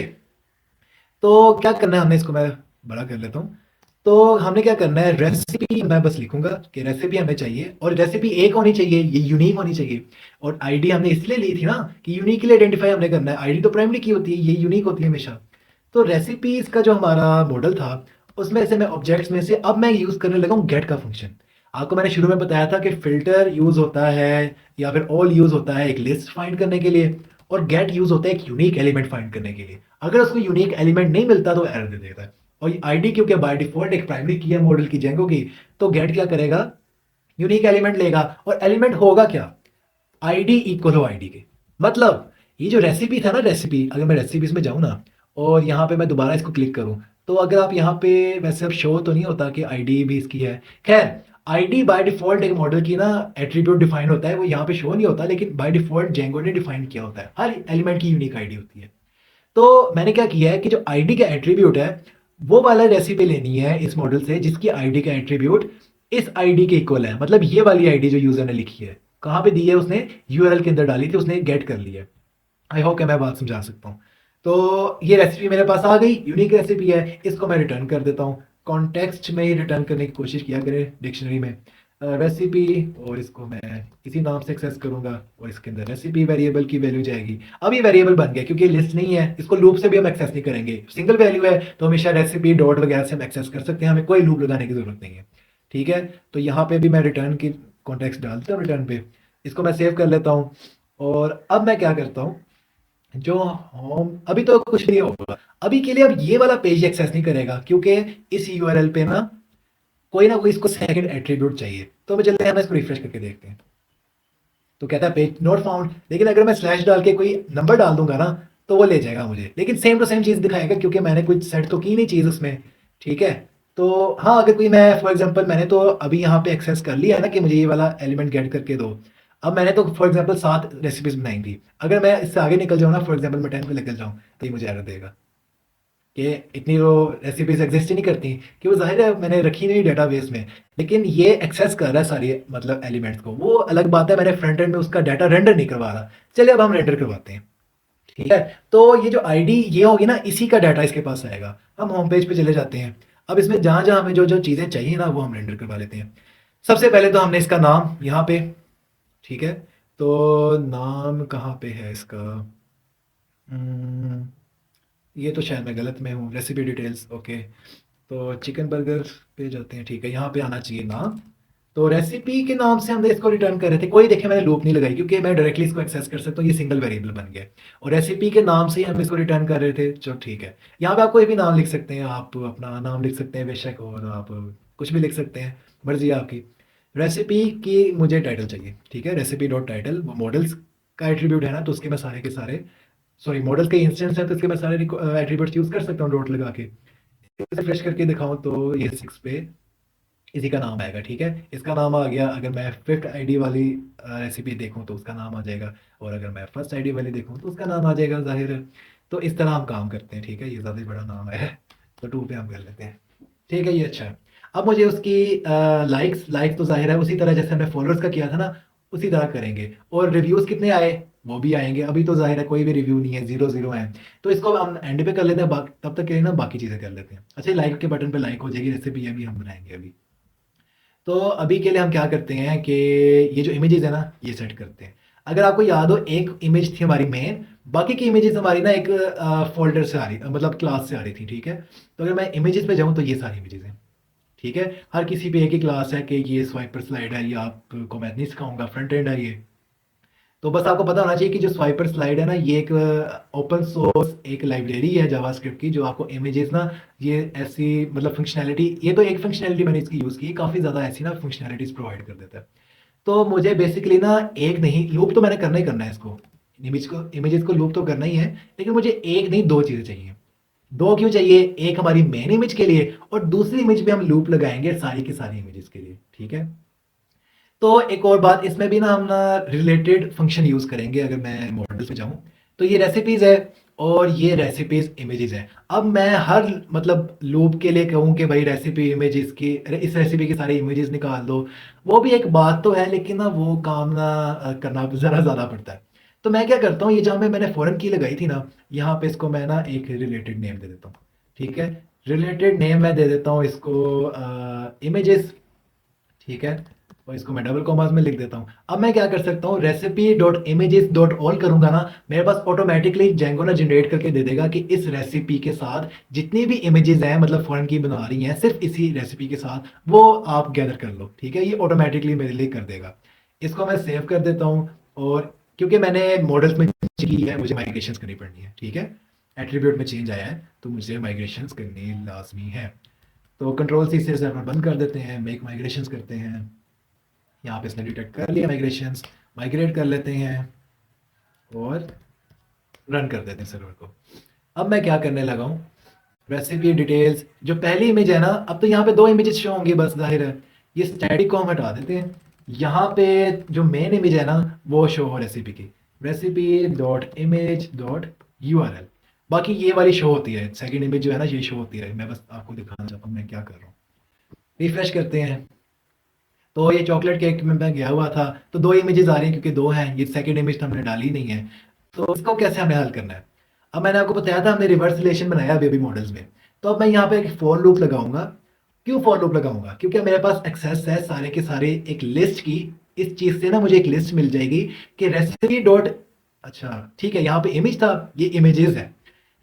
तो क्या करना है हमने, इसको मैं बड़ा कर लेता हूँ। तो हमने क्या करना है, रेसिपी मैं बस लिखूंगा कि रेसिपी हमें चाहिए, और रेसिपी एक होनी चाहिए, ये यूनिक होनी चाहिए। और आईडी हमने इसलिए ली थी ना कि यूनिकली आइडेंटिफाई हमने करना है, आईडी तो प्राइमरी की होती है, ये यूनिक होती है हमेशा। तो रेसिपीज का जो हमारा मॉडल था, उसमें से मैं ऑब्जेक्ट्स में से अब मैं यूज करने लगा हूँ गेट का फंक्शन। आपको मैंने शुरू में बताया था कि फिल्टर यूज होता है या फिर ऑल यूज होता है एक लिस्ट फाइंड करने के लिए, और गेट यूज होता है एक यूनिक एलिमेंट फाइंड करने के लिए। अगर उसको यूनिक एलिमेंट नहीं मिलता तो एरर दे देता है। और आईडी क्योंकि बाय डिफॉल्ट एक प्राइमरी की है मॉडल की जेंगो की, तो गेट क्या करेगा, यूनिक एलिमेंट लेगा। और एलिमेंट होगा क्या, आईडी इक्वल हो आईडी के। मतलब ये जो रेसिपी था ना, रेसिपी, अगर मैं रेसिपीज में जाऊँ ना और यहाँ पे मैं दोबारा इसको क्लिक करूँ, तो अगर आप यहाँ पे, वैसे अब शो तो नहीं होता कि आईडी भी इसकी है, खैर आईडी बाय डिफॉल्ट एक मॉडल की ना एट्रीब्यूट डिफाइन होता है, वो यहाँ पे शो नहीं होता, लेकिन बाय डिफॉल्ट जेंगो ने डिफाइन किया होता है, हर एलिमेंट की यूनिक आईडी होती है। तो मैंने क्या किया है कि जो आईडी का एट्रीब्यूट है, वो वाला रेसिपी लेनी है इस मॉडल से जिसकी आईडी का एट्रीब्यूट इस आईडी के इक्वल है। मतलब ये वाली आईडी जो यूजर ने लिखी है, कहाँ पे दी है उसने, यूआरएल के अंदर डाली थी, उसने गेट कर ली है। आई होप कि मैं बात समझा सकता हूँ। तो ये रेसिपी मेरे पास आ गई, यूनिक रेसिपी है, इसको मैं रिटर्न कर देता हूँ। कॉन्टेक्स्ट में ही रिटर्न करने की कोशिश किया करें डिक्शनरी में रेसिपी, और इसको मैं इसी नाम से एक्सेस करूंगा, और इसके अंदर रेसिपी वेरिएबल की वैल्यू जाएगी। अब ये वेरिएबल बन गया क्योंकि लिस्ट नहीं है, इसको लूप से भी हम एक्सेस नहीं करेंगे, सिंगल वैल्यू है तो हमेशा रेसिपी डॉट वगैरह से हम एक्सेस कर सकते हैं, हमें कोई लूप लगाने की जरूरत नहीं है। ठीक है, तो यहाँ पे भी मैं रिटर्न की कॉन्टेक्स्ट डालता हूँ रिटर्न पे, इसको मैं सेव कर लेता हूँ। और अब मैं क्या करता हूँ, जो होम, अभी तो कुछ नहीं होगा अभी के लिए, अब ये वाला पेज एक्सेस नहीं करेगा क्योंकि इस यूआरएल पे ना कोई इसको सेकंड एट्रीब्यूट चाहिए। तो मैं चलते हैं, हम इसको रिफ्रेश करके देखते हैं। तो कहता है पेज नॉट फाउंड, लेकिन अगर मैं स्लैश डाल के कोई नंबर डाल दूंगा ना, तो वो ले जाएगा मुझे, लेकिन सेम टू सेम चीज़ दिखाएगा क्योंकि मैंने कुछ सेट तो की नहीं चीज़ उसमें। ठीक है, तो हाँ, अगर कोई, मैं फॉर एग्जांपल मैंने तो अभी यहाँ पे एक्सेस कर लिया है ना कि मुझे ये वाला एलिमेंट गेट करके दो। अब मैंने तो फॉर एग्जांपल 7 रेसिपीज बनाई थी, अगर मैं इससे आगे निकल जाऊँ ना, फॉर एग्जांपल मैं 10 पे निकल जाऊँ, तो ये मुझे एरर देगा कि इतनी वो रेसिपीज एग्जिस्ट ही नहीं करती, कि वो जाहिर है मैंने रखी नहीं डेटाबेस में। लेकिन ये एक्सेस कर रहा है सारी मतलब एलिमेंट्स को, वो अलग बात है, मैंने फ्रंट एंड में उसका डाटा रेंडर नहीं करवा रहा। चलिए अब हम रेंडर करवाते हैं। ठीक है, तो ये जो आईडी ये होगी ना, इसी का डाटा इसके पास आएगा। हम होम पेज पे चले जाते हैं। अब इसमें जहां जहां हमें जो जो चीज़ें चाहिए ना, वो हम रेंडर करवा लेते हैं। सबसे पहले तो हमने इसका नाम यहाँ पे, ठीक है, तो नाम कहाँ पे है इसका, हम्म, ये तो शायद मैं गलत में हूँ, रेसिपी डिटेल्स, ओके। तो चिकन बर्गर पे जाते हैं, ठीक है, यहाँ पे आना चाहिए नाम। तो रेसिपी के नाम से हमने इसको रिटर्न कर रहे थे, कोई देखे मैंने लूप नहीं लगाई क्योंकि मैं डायरेक्टली इसको एक्सेस कर सकता हूँ, ये सिंगल वेरिएबल बन गया। और रेसिपी के नाम से ही हम इसको रिटर्न कर रहे थे, चलो ठीक है। यहाँ पे आप कोई भी नाम लिख सकते हैं, आप अपना नाम लिख सकते हैं बेशक, और आप कुछ भी लिख सकते हैं, मर्जी है आपकी। रेसिपी की मुझे टाइटल चाहिए, ठीक है, रेसिपी डॉट टाइटल, वो मॉडल्स का एट्रीब्यूट है ना, तो उसके मैं सारे के सारे, सॉरी मॉडल के इंस्टेंस है तो इसके मैं सारे एट्रीब्यूट्स यूज़ कर सकता हूँ डॉट लगा के। रिफ्रेश करके दिखाऊँ तो ये 6 पे इसी का नाम आएगा, ठीक है, इसका नाम आ गया। अगर मैं फिफ्थ आईडी वाली रेसिपी देखूँ तो उसका नाम आ जाएगा, और अगर मैं फर्स्ट आईडी वाली देखूँ तो उसका नाम आ जाएगा, ज़ाहिर है। तो इस तरह हम काम करते हैं, ठीक है, ये ज़्यादा ही बड़ा नाम है तो 2 पे हम कर लेते हैं। ठीक है, ये अच्छा है। अब मुझे उसकी लाइक्स लाइक्स तो ज़ाहिर है उसी तरह जैसे हमने फॉलोअर्स का किया था ना, उसी तरह करेंगे। और रिव्यूज़ कितने आए, वो भी आएँगे। अभी तो ज़ाहिर है कोई भी रिव्यू नहीं है, 0-0 है। तो इसको अब हम एंड पे कर लेते हैं, तब तक के लिए ना बाकी चीज़ें कर लेते हैं। अच्छा, लाइक के बटन पे लाइक हो जाएगी, रेसिपी अभी हम बनाएँगे अभी। तो अभी के लिए हम क्या करते हैं कि ये जो इमेजेस है ना, ये सेट करते हैं। अगर आपको याद हो, एक इमेज थी हमारी मेन, बाकी की इमेजेस हमारी ना एक फ़ोल्डर से आ रही, मतलब क्लास से आ रही थी, ठीक है? तो अगर मैं इमेजेस पे जाऊँ तो ये सारी इमेजेस हैं, ठीक है? हर किसी पे एक ही क्लास है कि ये स्वाइपर स्लाइड है, ये आपको मैं नहीं सिखाऊँगा, फ्रंट एंड है ये। तो बस आपको पता होना चाहिए कि जो स्वाइपर स्लाइड है ना, ये एक ओपन सोर्स एक लाइब्रेरी है जावास्क्रिप्ट की, जो आपको इमेजेस ना, ये ऐसी मतलब फंक्शनैलिटी, ये तो एक फंक्शनैलिटी मैंने इसकी यूज़ की, काफ़ी ज़्यादा ऐसी ना फंक्शनैलिटीज़ प्रोवाइड कर देता है। तो मुझे बेसिकली ना एक नहीं, लूप तो मैंने करना ही करना है इसको, इमेजेस को लूप तो करना ही है, लेकिन मुझे एक नहीं 2 चीज़ें चाहिए। 2 क्यों चाहिए? एक हमारी मेन इमेज के लिए, और दूसरी इमेज पे हम लूप लगाएँगे सारी की सारी इमेजेस के लिए, ठीक है? तो एक और बात, इसमें भी ना हम ना रिलेटेड फंक्शन यूज़ करेंगे। अगर मैं मॉडल्स में जाऊँ, तो ये रेसिपीज़ है और ये रेसिपीज़ इमेजेस है। अब मैं हर मतलब लूप के लिए कहूँ कि भाई रेसिपी इमेजेस की, इस रेसिपी की सारी इमेजेस निकाल दो, वो भी एक बात तो है, लेकिन ना वो काम ना करना ज़रा ज़्यादा पड़ता है। तो मैं क्या करता हूँ, ये जहाँ पे मैंने फ़ॉरेन की लगाई थी ना, यहाँ पे इसको मैं ना एक रिलेटेड नेम दे देता हूँ, ठीक है? रिलेटेड नेम मैं दे देता हूँ इसको इमेजेस, ठीक है। और इसको मैं डबल कॉमास में लिख देता हूँ। अब मैं क्या कर सकता हूँ, recipe dot images dot all करूंगा ना, मेरे पास ऑटोमेटिकली जेंगो ना जनरेट करके दे देगा कि इस रेसिपी के साथ जितनी भी इमेजेस हैं, मतलब फॉरेन की बना रही हैं सिर्फ इसी रेसिपी के साथ, वो आप गैदर कर लो, ठीक है। ये ऑटोमेटिकली मेरे लिए कर देगा। इसको मैं सेव कर देता हूँ। और क्योंकि मैंने मॉडल्स में की है, मुझे माइग्रेशन करनी पड़नी है, ठीक है। एट्रीब्यूट में चेंज आया है तो मुझे माइग्रेशन करनी लाजमी है। तो कंट्रोल सी से सर्वर बंद कर देते हैं, मेक माइग्रेशंस करते हैं। यहाँ पे इसने डिटेक्ट कर लिया माइग्रेशंस, माइग्रेट कर लेते हैं और रन कर देते हैं सर्वर को। अब मैं क्या करने लगा हूँ, रेसिपी डिटेल्स जो पहली इमेज है ना, अब तो यहाँ पे दो इमेजेस शो होंगी बस, जाहिर है। ये स्टैटिक को हम हटा देते हैं। यहाँ पे जो मेन इमेज है ना, वो शो हो रेसिपी की, recipe dot image dot URL। बाकी ये वाली शो होती है, सेकंड इमेज जो है ना ये शो होती है। मैं बस आपको दिखाना चाहता हूँ मैं क्या कर रहा हूँ। रिफ्रेश करते हैं तो ये चॉकलेट केक में मैं गया हुआ था, तो दो इमेजेस आ रही हैं क्योंकि दो हैं, ये सेकंड इमेज तो हमने डाली नहीं है। तो इसको कैसे हमें हल करना है। अब मैंने आपको बताया था हमने रिवर्स रिलेशन बनाया बेबी मॉडल्स में। तो अब मैं यहाँ पे एक फॉर लूप लगाऊंगा। क्यों फॉर लूप लगाऊंगा, क्योंकि मेरे पास एक्सेस है सारे के सारे एक लिस्ट की। इस चीज से ना मुझे एक लिस्ट मिल जाएगी कि रेसिपी डॉट, अच्छा ठीक है, यहाँ पे इमेज था, ये इमेजेस है।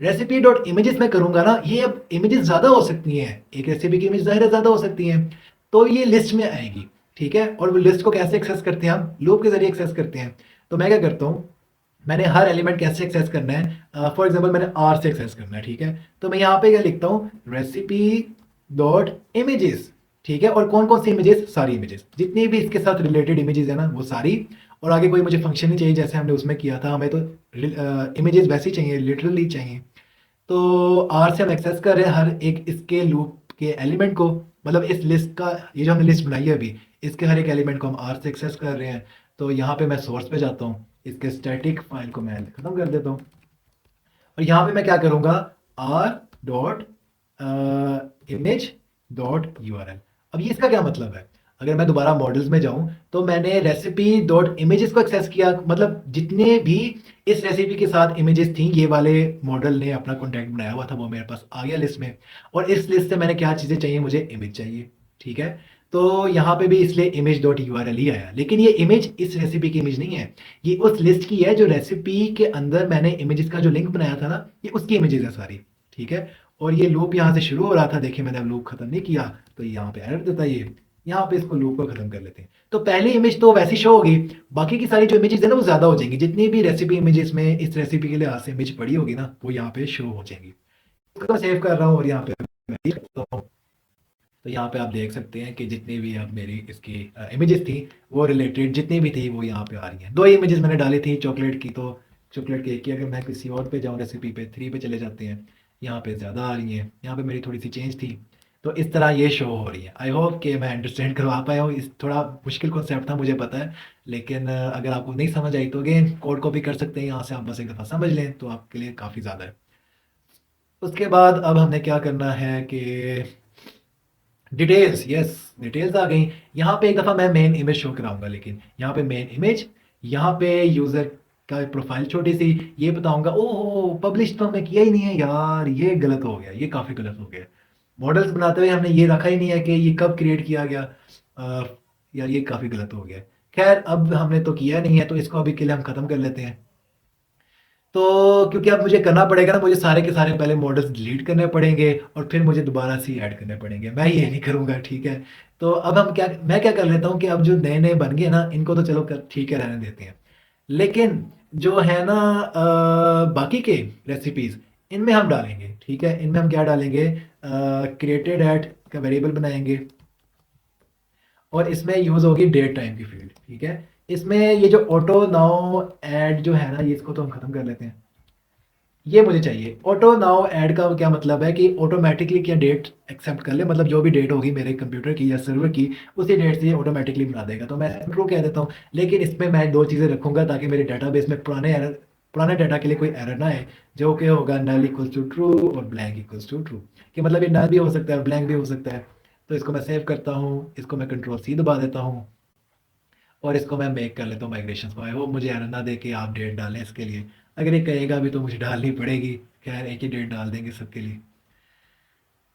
रेसिपी डॉट इमेजेस में करूंगा ना, ये अब इमेजेस ज्यादा हो सकती हैं, एक रेसिपी की इमेज ज़ाहिर है ज्यादा हो सकती हैं। तो ये लिस्ट में आएगी, ठीक है। और वो लिस्ट को कैसे एक्सेस करते हैं, हम लूप के जरिए एक्सेस करते हैं। तो मैं क्या करता हूँ, मैंने हर एलिमेंट कैसे एक्सेस करना है, फॉर एग्जांपल मैंने आर से एक्सेस करना है, ठीक है। तो मैं यहाँ पे क्या लिखता हूँ, रेसिपी डॉट इमेजेस, ठीक है। और कौन कौन सी इमेजेस, सारी इमेजेस जितनी भी इसके साथ रिलेटेड इमेजेस है ना वो सारी। और आगे कोई मुझे फंक्शन नहीं चाहिए जैसे हमने उसमें किया था, हमें तो इमेजेस वैसी चाहिए, लिटरली चाहिए। तो आर से हम एक्सेस कर रहे हैं हर एक इसके लूप के एलिमेंट को, मतलब इस लिस्ट का, ये जो हमने लिस्ट बनाई है अभी, इसके हर एक एलिमेंट को हम आर से एक्सेस कर रहे हैं। तो यहाँ पे मैं सोर्स पे जाता हूँ, इसके स्टैटिक फाइल को मैं खत्म कर देता हूँ। और यहाँ पे मैं क्या करूँगा, R dot image dot URL। अब ये इसका क्या मतलब है, अगर मैं दोबारा मॉडल्स में जाऊं तो मैंने रेसिपी डॉट इमेजेस को एक्सेस किया, मतलब जितने भी इस रेसिपी के साथ इमेजेस थी, ये वाले मॉडल ने अपना कॉन्टैक्ट बनाया हुआ था, वो मेरे पास आ गया लिस्ट में। और इस लिस्ट से मैंने क्या चीज़ें चाहिए, मुझे इमेज चाहिए, ठीक है। तो यहाँ पे भी इसलिए इमेज डॉट URL ही आया, लेकिन ये इमेज इस रेसिपी की इमेज नहीं है, ये उस लिस्ट की है जो रेसिपी के अंदर मैंने इमेजेस का जो लिंक बनाया था ना, ये उसकी इमेजेस है सारी, ठीक है। और ये लूप यहाँ से शुरू हो रहा था, देखिए मैंने अब लूप खत्म नहीं किया तो यहाँ पे एरर देता है ये। यहाँ पे इसको लूप को खत्म कर लेते हैं। तो पहली इमेज तो वैसी शो होगी, बाकी की सारी जो इमेजेस है ना वो ज्यादा हो जाएंगी, जितनी भी रेसिपी इमेजेस में इस रेसिपी के लिए आज से इमेज पड़ी होगी ना, वो यहाँ पे शो हो जाएंगी। इसको मैं सेव कर रहा हूँ और यहाँ पे मैं देख सकता हूँ। तो यहाँ पे आप देख सकते हैं कि जितनी भी अब मेरी इसकी इमेजेस थी, वो रिलेटेड जितनी भी थी वो यहाँ पे आ रही हैं। दो इमेजेस मैंने डाली थी चॉकलेट की, तो चॉकलेट केक की अगर मैं किसी और पे जाऊँ, रेसिपी पे 3 पे चले जाते हैं, यहाँ पे ज़्यादा आ रही हैं, यहाँ पे मेरी थोड़ी सी चेंज थी। तो इस तरह ये शो हो रही है। आई होप कि मैं अंडरस्टैंड करवा पाया हूँ। इस थोड़ा मुश्किल कॉन्सेप्ट था मुझे पता है, लेकिन अगर आपको नहीं समझ आई तो अगेन कोड कॉपी कर सकते हैं यहाँ से, आप बस एक दफ़ा समझ लें तो आपके लिए काफ़ी ज़्यादा है। उसके बाद अब हमने क्या करना है कि डिटेल्स, यस डिटेल्स आ गई। यहाँ पे एक दफ़ा मैं मेन इमेज शो कराऊंगा, लेकिन यहाँ पे मेन इमेज, यहाँ पे यूज़र का प्रोफाइल छोटी सी, ये बताऊंगा। ओह पब्लिश तो हमने किया ही नहीं है यार, ये गलत हो गया, ये काफ़ी गलत हो गया। मॉडल्स बनाते हुए हमने ये रखा ही नहीं है कि ये कब क्रिएट किया गया। अ, यार ये काफ़ी गलत हो गया। खैर अब हमने तो किया नहीं है, तो इसको अभी के लिए हम ख़त्म कर लेते हैं। तो क्योंकि अब मुझे करना पड़ेगा ना, मुझे सारे के सारे पहले मॉडल्स डिलीट करने पड़ेंगे और फिर मुझे दोबारा से ऐड करने पड़ेंगे, मैं ये नहीं करूँगा, ठीक है। तो अब हम क्या, मैं क्या कर लेता हूँ कि अब जो नए नए बन गए ना, इनको तो चलो कर ठीक है रहने देते हैं। लेकिन जो है ना बाकी के रेसिपीज, इनमें हम डालेंगे, ठीक है। इनमें हम क्या डालेंगे, क्रिएटेड एट का वेरिएबल बनाएंगे और इसमें यूज़ होगी डेट टाइम की फील्ड, ठीक है। इसमें ये जो ऑटो नाउ ऐड जो है ना, ये इसको तो हम खत्म कर लेते हैं। ये मुझे चाहिए ऑटो नाउ ऐड का क्या मतलब है कि ऑटोमेटिकली क्या डेट एक्सेप्ट कर ले, मतलब जो भी डेट होगी मेरे कंप्यूटर की या सर्वर की, उसी डेट से ये ऑटोमेटिकली बना देगा। तो मैं ट्रू कह देता हूँ, लेकिन इसमें मैं दो चीज़ें रखूंगा ताकि मेरे डेटाबेस में पुराने डाटा के लिए कोई एरर ना आए, जो कि होगा नल इक्वल्स टू ट्रू और ब्लैंक इक्वल्स टू ट्रू, कि मतलब ये नल भी हो सकता है ब्लैंक भी हो सकता है। तो इसको मैं सेव करता हूँ, इसको मैं कंट्रोल C दबा देता हूँ और इसको मैं मेक कर लेता हूँ माइग्रेशन को। आई होप मुझे एरर ना दे के आप डेट डालें इसके लिए। अगर ये कहेगा भी तो मुझे डालनी पड़ेगी, खैर एक ही डेट डाल देंगे सबके लिए।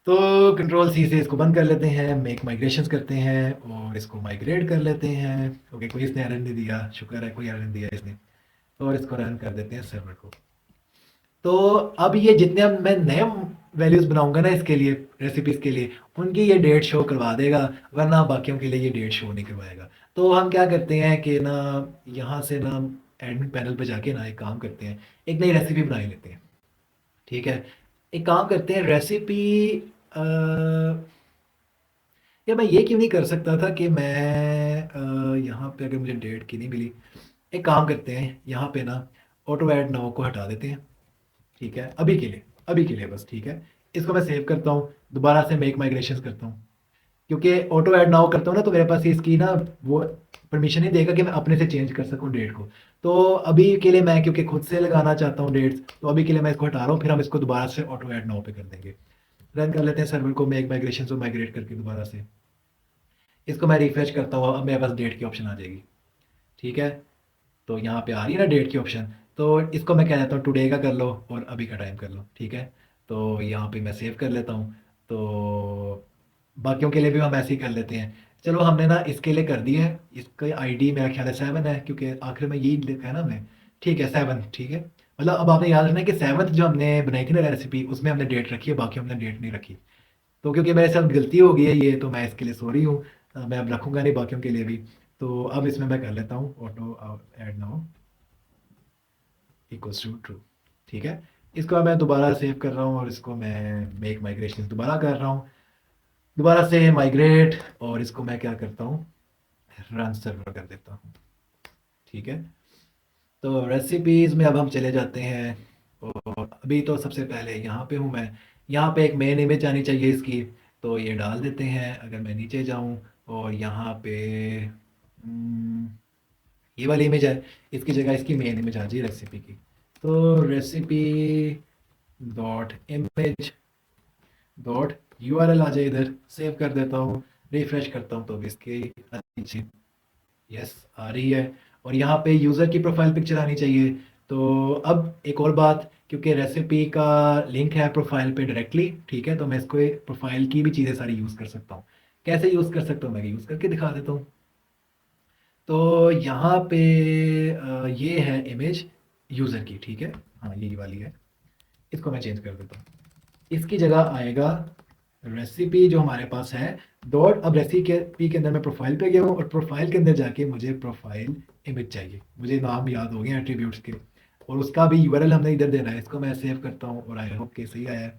तो कंट्रोल सी से इसको बंद कर लेते हैं, मेक माइग्रेशंस करते हैं और इसको माइग्रेट कर लेते हैं। ओके, कोई इसने एरर नहीं दिया, शुक्र है कोई एरर नहीं दिया इसने। और इसको रन कर देते हैं सर्वर को। तो अब ये जितने अब मैं नए वैल्यूज़ बनाऊंगा ना इसके लिए, रेसिपीज़ के लिए, उनकी ये डेट शो करवा देगा, वरना बाकियों के लिए ये डेट शो नहीं करवाएगा। तो हम क्या करते हैं कि ना, यहाँ से ना एडमिन पैनल पे जाके ना एक काम करते हैं, एक नई रेसिपी बना ही लेते हैं। ठीक है, एक काम करते हैं रेसिपी, या मैं ये क्यों नहीं कर सकता था कि मैं यहाँ पे अगर मुझे डेट की नहीं मिली, एक काम करते हैं यहाँ पे ना ऑटो ऐड नाउ को हटा देते हैं। ठीक है, अभी के लिए, अभी के लिए बस। ठीक है, इसको मैं सेव करता हूँ, दोबारा से मेक माइग्रेशन करता हूँ, क्योंकि ऑटो ऐड नाउ करता हूँ ना तो मेरे पास इसकी ना वो परमिशन नहीं देगा कि मैं अपने से चेंज कर सकूँ डेट को। तो अभी के लिए मैं क्योंकि खुद से लगाना चाहता हूँ डेट्स, तो अभी के लिए मैं इसको हटा रहा हूँ, फिर हम इसको दोबारा से ऑटो ऐड नाउ पे कर देंगे। रन कर लेते हैं सर्वर को, मेक माइग्रेशन को माइग्रेट करके दोबारा से इसको मैं रिफ्रेश करता हूँ, अब मेरे पास डेट की ऑप्शन आ जाएगी। ठीक है, तो यहाँ पे आ रही है ना डेट की ऑप्शन, तो इसको मैं कह देता हूँ टुडे का कर लो और अभी का टाइम कर लो। ठीक है, तो यहाँ पे मैं सेव कर लेता हूँ। तो बाकियों के लिए भी हम ऐसे ही कर लेते हैं। चलो हमने ना इसके लिए कर दी है, इसका आईडी मेरा ख्याल है 7 है, क्योंकि आखिर में यही लिखा है ना मैं। ठीक है 7, ठीक है। मतलब अब आपने याद रखना है कि 7th जो हमने बनाई थी ना रेसिपी, उसमें हमने डेट रखी है, बाकी हमने डेट नहीं रखी। तो क्योंकि मेरे साथ गलती हो गई है ये, तो मैं इसके लिए सॉरी हूँ। मैं अब रखूँगा नहीं बाकियों के लिए भी। तो अब इसमें मैं कर लेता हूँ auto add now equals to true. ठीक है, इसको मैं दोबारा सेव कर रहा हूँ और इसको मैं मेक माइग्रेशन दोबारा कर रहा हूँ, दोबारा से माइग्रेट, और इसको मैं क्या करता हूँ, रन सर्वर कर देता हूँ। ठीक है, तो रेसिपीज़ में अब हम चले जाते हैं, और अभी तो सबसे पहले यहाँ पे हूँ मैं। यहाँ पे एक मेन इमेज आनी चाहिए इसकी, तो ये डाल देते हैं। अगर मैं नीचे जाऊँ और यहाँ पे हम्म, ये वाली इमेज है, इसकी जगह इसकी मेन इमेज आ जाए रेसिपी की। तो recipe dot image dot URL आ जाए इधर, सेव कर देता हूँ, रिफ्रेश करता हूँ तो भी इसकी अच्छी, यस आ रही है। और यहाँ पे यूज़र की प्रोफाइल पिक्चर आनी चाहिए। तो अब एक और बात, क्योंकि रेसिपी का लिंक है प्रोफाइल पे डायरेक्टली, ठीक है, तो मैं इसको प्रोफाइल की भी चीज़ें सारी यूज़ कर सकता हूँ। कैसे यूज़ कर सकता हूँ मैं यूज़ करके दिखा देता हूँ। तो यहाँ पे ये है इमेज यूज़र की, ठीक है, हाँ ये वाली है। इसको मैं चेंज कर देता हूँ, इसकी जगह आएगा रेसिपी जो हमारे पास है डॉट। अब रेसिपी के अंदर मैं प्रोफाइल पे गया हूँ, और प्रोफाइल के अंदर जाके मुझे प्रोफाइल इमेज चाहिए, मुझे नाम याद हो गए एट्रीब्यूट्स के, और उसका भी यूआरएल हमने इधर देना है। इसको मैं सेव करता हूँ और आई होप कि सही आया है।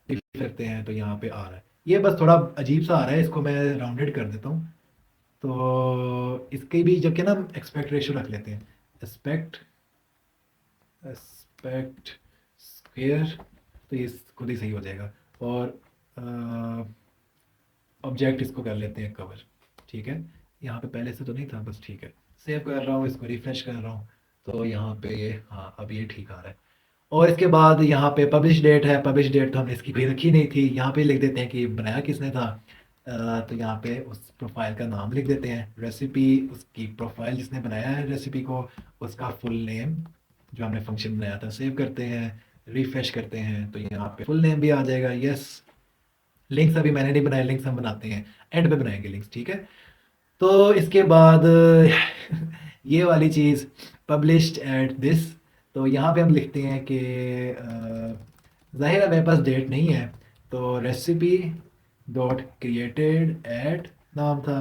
क्लिक करते हैं तो यहाँ पे आ रहा है, ये बस थोड़ा अजीब सा आ रहा है, इसको मैं राउंडेड कर देता हूँ। तो इसके भी जबकि ना एक्सपेक्ट रेशियो रख लेते हैं, एक्सपेक्ट एस्पेक्ट स्क्वेयर, तो ये खुद ही सही हो जाएगा। और ऑब्जेक्ट इसको कर लेते हैं कवर। ठीक है, यहाँ पे पहले से तो नहीं था, बस ठीक है। सेव कर रहा हूँ, इसको रिफ्रेश कर रहा हूँ, तो यहाँ पे ये, हाँ अब ये ठीक आ रहा है। और इसके बाद यहाँ पे पब्लिश डेट है, पब्लिश डेट तो हमने इसकी भी रखी नहीं थी, यहाँ पे लिख देते हैं कि बनाया किसने था। तो यहाँ पे उस प्रोफाइल का नाम लिख देते हैं, रेसिपी, उसकी प्रोफाइल जिसने बनाया है रेसिपी को, उसका फुल नेम जो हमने फंक्शन बनाया था, सेव करते हैं, रिफ्रेश करते हैं, तो यहाँ पे फुल नेम भी आ जाएगा। यस, लिंक्स अभी मैंने नहीं बनाए, लिंक्स हम बनाते हैं, एंड पे बनाएंगे लिंक्स। ठीक है, तो इसके बाद ये वाली चीज़ पब्लिश्ड एट दिस, तो यहाँ पे हम लिखते हैं कि ज़ाहिर है मेरे पास डेट नहीं है, तो रेसिपी डॉट क्रिएटेड एट नाम था।